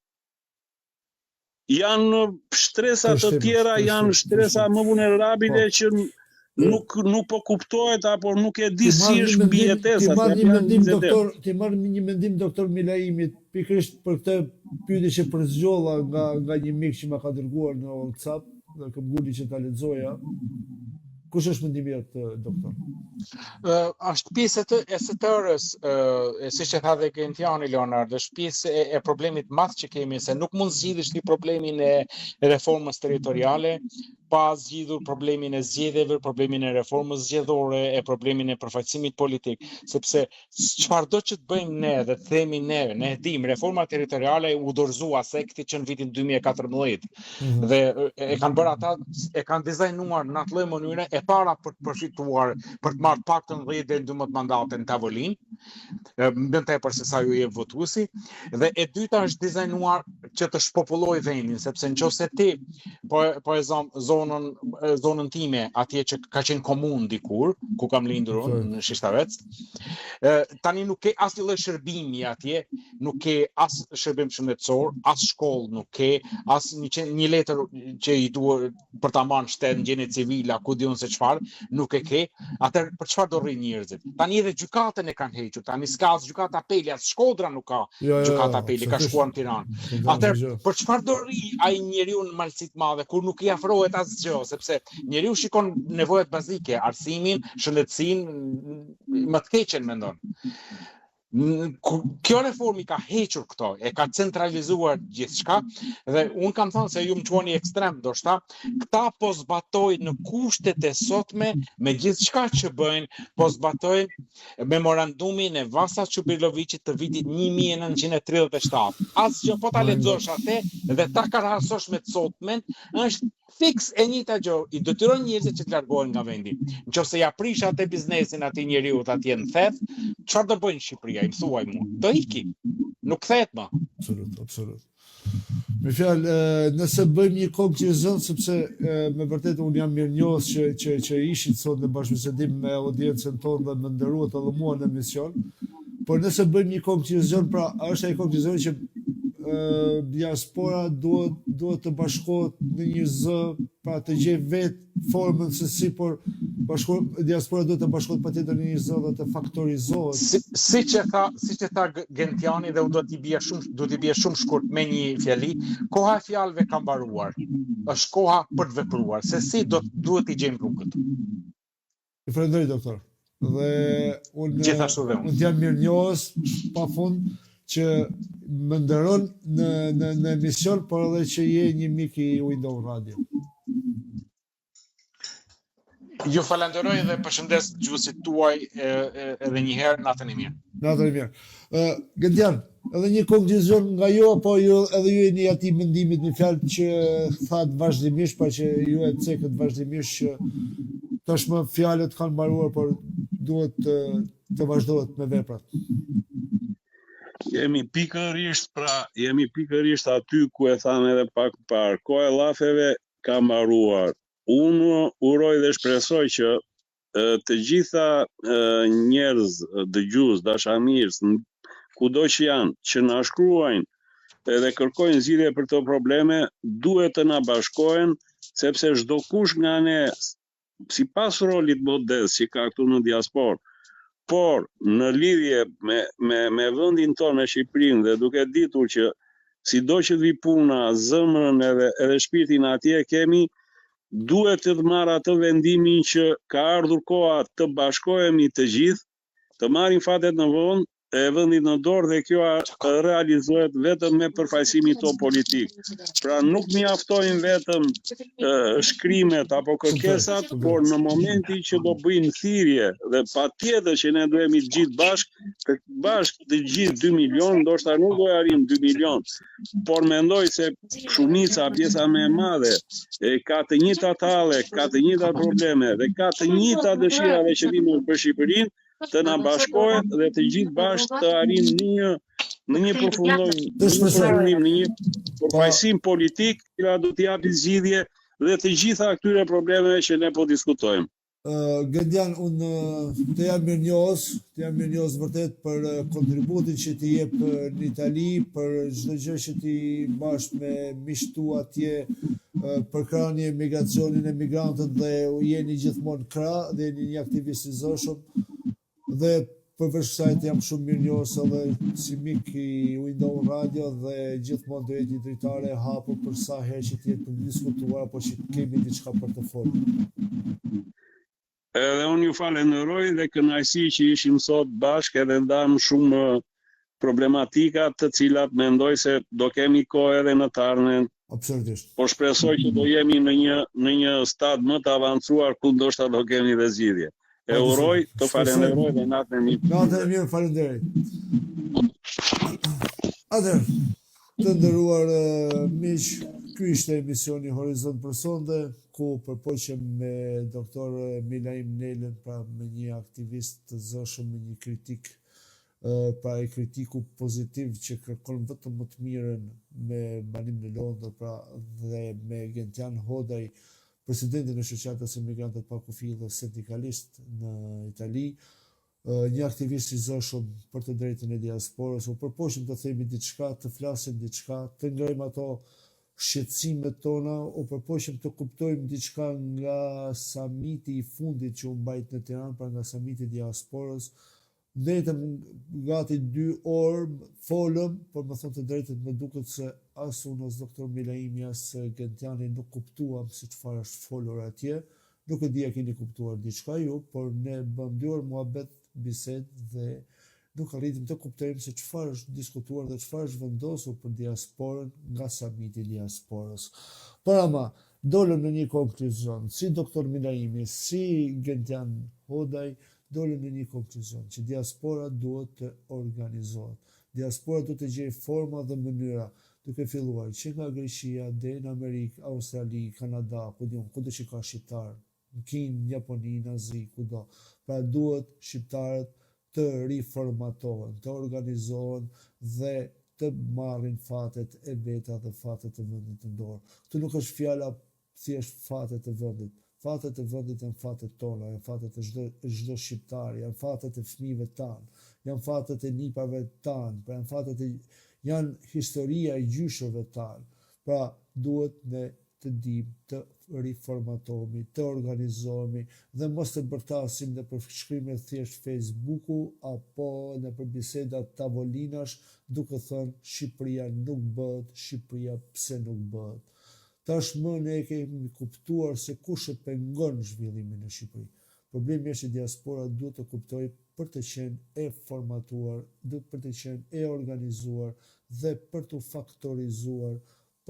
Janë shtresa të tjera, janë shtresa më vulnerabile që nuk po kuptohet apo nuk e di si është mbijetesa. Ti marr një mendim doktor Milaimit pikërisht për këtë pyetje që përzgjolla nga një mik që më ka dërguar në WhatsApp, dhe këmbguli që ta lexoja. Kush është mendimi jot, doktor? Është pjesë e së tërës, siç e tha dhe Gentiani Leonard, është pjesë e problemit madh që kemi, se nuk mund zgjidhësh ti problemin e reformës territoriale pa zgjidhur problemin e zgjedhjeve, problemin e reformës zgjedhore, e problemin e përfaqësimit politik, sepse çfarëdo që të bëjmë ne dhe të themi ne dim reforma territoriale u dorëzua sekti që në vitin 2014 dhe e kanë bërë ata, e kanë dizajnuar në atë lloj mënyre e para për të përfituar, për të marrë paktën 10 deri në 12 mandate në tavolinë, më tepër se sa ju jep votuesi, dhe e dyta është dizajnuar që të shpopullojë vendin, sepse nëse ti po e zonën time, atje që ka qenë komunë dikur, ku kam lindur unë në Shishtavec, tani nuk ke asnjë lloj shërbimi atje, nuk ke as shërbim shëndetësor, as shkollë nuk ke, as një letër që i duhet për ta marrë shtet në gjendje civile, ku diun se çfarë, nuk e ke. Atëherë për çfarë do rrin njerëzit? Tani edhe gjykatën e kanë hequr, tani s'ka as gjykatë apeli, as Shkodra nuk ka gjykatë apeli, ka shkuar në Tiranë. Atëherë për çfarë do rri ai njeriu në malësi të madhe kur nuk i afrohet asgjë, sepse njeriu shikon nevojat bazike, arsimin, shëndetësinë, më të keqen mendon. Kjo reform I ka hequr këto, e ka centralizuar gjithçka dhe un kam thënë se ju më quani ekstrem ndoshta, këta po zbatojnë në kushtet e sotme me gjithçka që bëjnë, po zbatojnë memorandumin e Vasas Çubrilovicit të vitit 1937. Asgjë po ta lexosh atë dhe ta krahasosh me të sotmen, është fiks e njëjta gjë, I detyron njerëzit që të largohen nga vendi. Nëse ja prish atë biznesin atij njeriu atje në theth, çfarë do bëjnë në Shqipëri? I thuaj mua. Do iki. Nuk kthehet më. Absolut. Me fjalë, nëse bëjmë një konkluzion, sepse me vërtet unë jam mirënjohës që ishit sot në bashkëbisedim me audiencën tonë dhe më nderuat edhe mua në emision, por nëse bëjmë një konkluzion, pra është ai konkluzioni që diaspora duhet të bashkohet në një zë, pra të gjej vetë formën se si, por diaspora duhet të bashkohet patjetër në një zë dhe të faktorizohet. Siç e tha Gentiani dhe do t'i bie shumë shkurt me një fjali, koha e fjalëve ka mbaruar. Është koha për të vepruar, se si duhet I gjejmë rrugët. Ju falenderoj doktor. Dhe Gjithashtu dhe unë jam mirënjohës pafund që më nderon në emision, por edhe që je një mik I Window Radio. Ju falenderoj dhe përshëndes dëgjuesit tuaj edhe një herë, natën e mirë. Natën e mirë. Gentian, edhe një konkluzion nga ju, apo edhe ju jeni atij mendimit në fjalë që thatë vazhdimisht, pa që ju e cekët vazhdimisht që tashmë fjalët kanë mbaruar, por duhet të vazhdohet me veprat. Jemi pikërisht aty ku e thamë edhe pak parë. Koha e llafeve ka mbaruar. Unë uroj dhe shpresoj që të gjitha njerëz dëgjues, dashamirës, kudo që janë, që na shkruajnë edhe kërkojnë zgjidhje për këto probleme, duhet të na bashkohen, sepse çdo kush nga ne, sipas rolit modest që ka këtu në diasporë, por në lidhje me vendin tonë, me Shqipërinë, dhe duke ditur që sido që vi puna, zemrën edhe shpirtin atje kemi, duhet të marrë atë vendimin që ka ardhur koha të bashkohemi të gjithë, të marrim fatet në vend e vendit në dorë dhe kjo realizohet vetëm me përfaqësimin ton politik. Pra nuk mjaftojnë vetëm shkrimet apo kërkesat, por në momentin që do bëjmë thirrje dhe patjetër që ne duhemi të gjithë bashkë të gjithë 2 milion, ndoshta nuk do arrim 2 milion, por mendoj se shumica, pjesa më e madhe ka të njëjtat halle, ka të njëjtat probleme dhe ka të njëjtat dëshira dhe qëllime për Shqipërinë, të na bashkohet dhe të gjithë bashkë të arrim në një përfundim, në një përfaqësim politik, që do të japë zgjidhje dhe të gjitha këtyre problemeve që ne po diskutojmë. Gentian, unë të jam mirënjohës vërtet për kontributin që ti jep në Itali, për çdo gjë që ti bash me miqtu atje për krahje migracionin e migrantët dhe jeni gjithmonë krah dhe jeni një aktivist I zëshëm. Dhe përveç kësaj jam shumë mirënjohës edhe si mik I Window Radio dhe gjithmonë do jetë një dritare e hapur për sa herë që të jetë për diskutuar apo që kemi diçka për të folur. Edhe unë ju falenderoj dhe kënaqësi që ishim sot bashkë edhe ndam shumë problematika të cilat mendoj se do kemi kohë edhe në të ardhmen. Absolutisht. Po shpresoj që do jemi në një stad më të avancuar ku ndoshta do kemi dhe zgjidhje. E uroj, të falenderoj dhe natën e mirë. Natën e mirë, falenderoj. Atëherë, të nderuar miq, ky ishte emisioni Horizont për sonde, ku përpoqem me doktor Milaim Nelën, pra me një aktivist të zëshëm, me një kritik, pra e kritiku pozitiv që kërkon vetëm më të mirën me banim në Londër, pra dhe me Gentian Hodaj, presidentin e shoqatës së migrantët pa kufi dhe sindikalist në Itali, një aktivist I zëshëm për të drejtën e diasporës, u përpoqem të themi diçka, të flasim diçka, të ngrejmë ato shqetësimet tona, u përpoqem të kuptojmë diçka nga samiti I fundit që u mbajt në Tiranë, pra nga samiti I diasporës. Ndetëm gati 2 orë, folëm, por më thonë të drejtën më duket se as unë as doktor Milaimi as Gentiani nuk kuptuam se çfarë është folur atje. Nuk e di a keni kuptuar diçka ju, por ne bëm 2 orë muhabet, bisedë dhe nuk arritëm të kuptojmë se çfarë është diskutuar dhe çfarë është vendosur për diasporën nga samiti i diasporës. Por ama, dolëm në një konkluzion, si doktor Minaimi, si Gentian Hodaj, dolëm në një konkluzion, që diaspora duhet të organizohet. Diaspora duhet të gjejë forma dhe mënyra, duke filluar që nga Greqia deri në Amerikë, Australi, Kanada, kudo që ka shqiptar, në Kinë, Japoni, në Azi, kudo. Pra duhet shqiptarët të riformatohen, të organizohen dhe të marrin fatet e veta dhe fatet e vendit në dorë. Këtu nuk është fjala thjesht fatet e vendit. Fatet e vendit janë fatet tona, janë fatet e çdo shqiptari, janë fatet e fëmijëve tanë, janë fatet e nipave tanë, pra janë historia e gjyshëve tanë. Pra duhet ne të dim të riformatohemi, të organizohemi dhe mos të bërtasim në përshkrime thjesht Facebooku apo në përbiseda tavolinash duke thënë Shqipëria nuk bëhet, Shqipëria pse nuk bëhet. Tashmë ne kemi kuptuar se kush e pengon zhvillimin në Shqipëri. Problemi është që diaspora duhet të kuptojë për të qenë e formatuar, për të qenë e organizuar dhe për të faktorizuar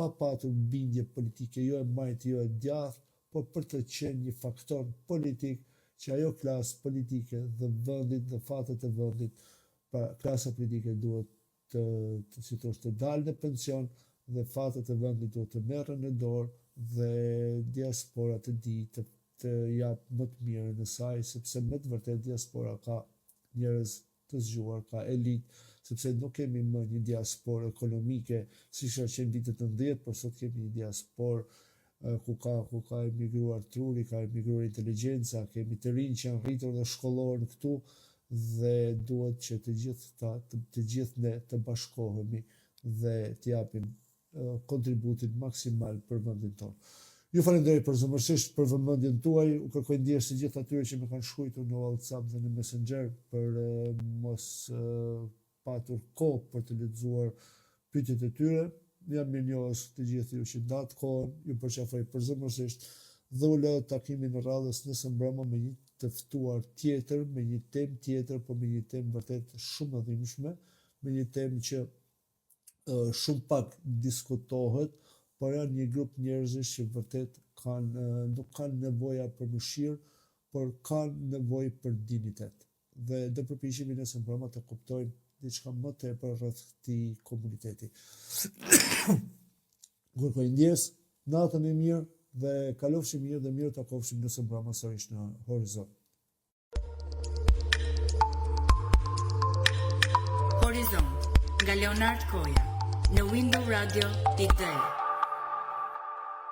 pa patur bindje politike, jo e majtë, jo e djathtë, por për të qenë një faktor politik që ajo klasë politike dhe vendit dhe fatet e vendit, pra klasa politike duhet të dalë në pension dhe fatet e vendit duhet të merren në dorë dhe diaspora të di të japë më të mirë në saj, sepse me të vërtet diaspora ka njerëz të zgjuar, ka elitë, sepse nuk kemi më një diasporë ekonomike, si që qenë vitet 90, por sot kemi një diasporë ku ka emigruar truri, ka emigruar inteligjenca, kemi të rinj që janë rritur dhe shkollohen këtu dhe duhet që të gjithë ne të bashkohemi dhe të japim kontributin maksimal për vendin tonë. Ju falenderoj përzemërsisht për vëmendjen tuaj, u kërkoj ndjesë të gjithë atyre që më kanë shkruar në WhatsApp dhe në Messenger për mos patur kohë për të lexuar pyetjet e tyre. Jam mirënjohës të gjithë ju që ndatë kohën, ju përqafoj përzemërsisht dhe u lë takimin në radhës nëse mbrëma me një të ftuar tjetër, me një temë tjetër, por me një temë vërtet shumë e dhimbshme, me një temë që shumë pak diskutohet, por janë një grup njerëzish që vërtet nuk kanë nevoja për mëshirë, por kanë nevojë për dinitet. Dhe do përpiqemi nëse mbrëma të kuptojmë diçka më tepër rreth këtij komuniteti. Kërkoj ndjesë, natën e mirë dhe kalofshi mirë dhe mirë takofshim nëse mbrëma sërish në Horizont. Horizont nga Leonard Koja në Window Radio Big Day.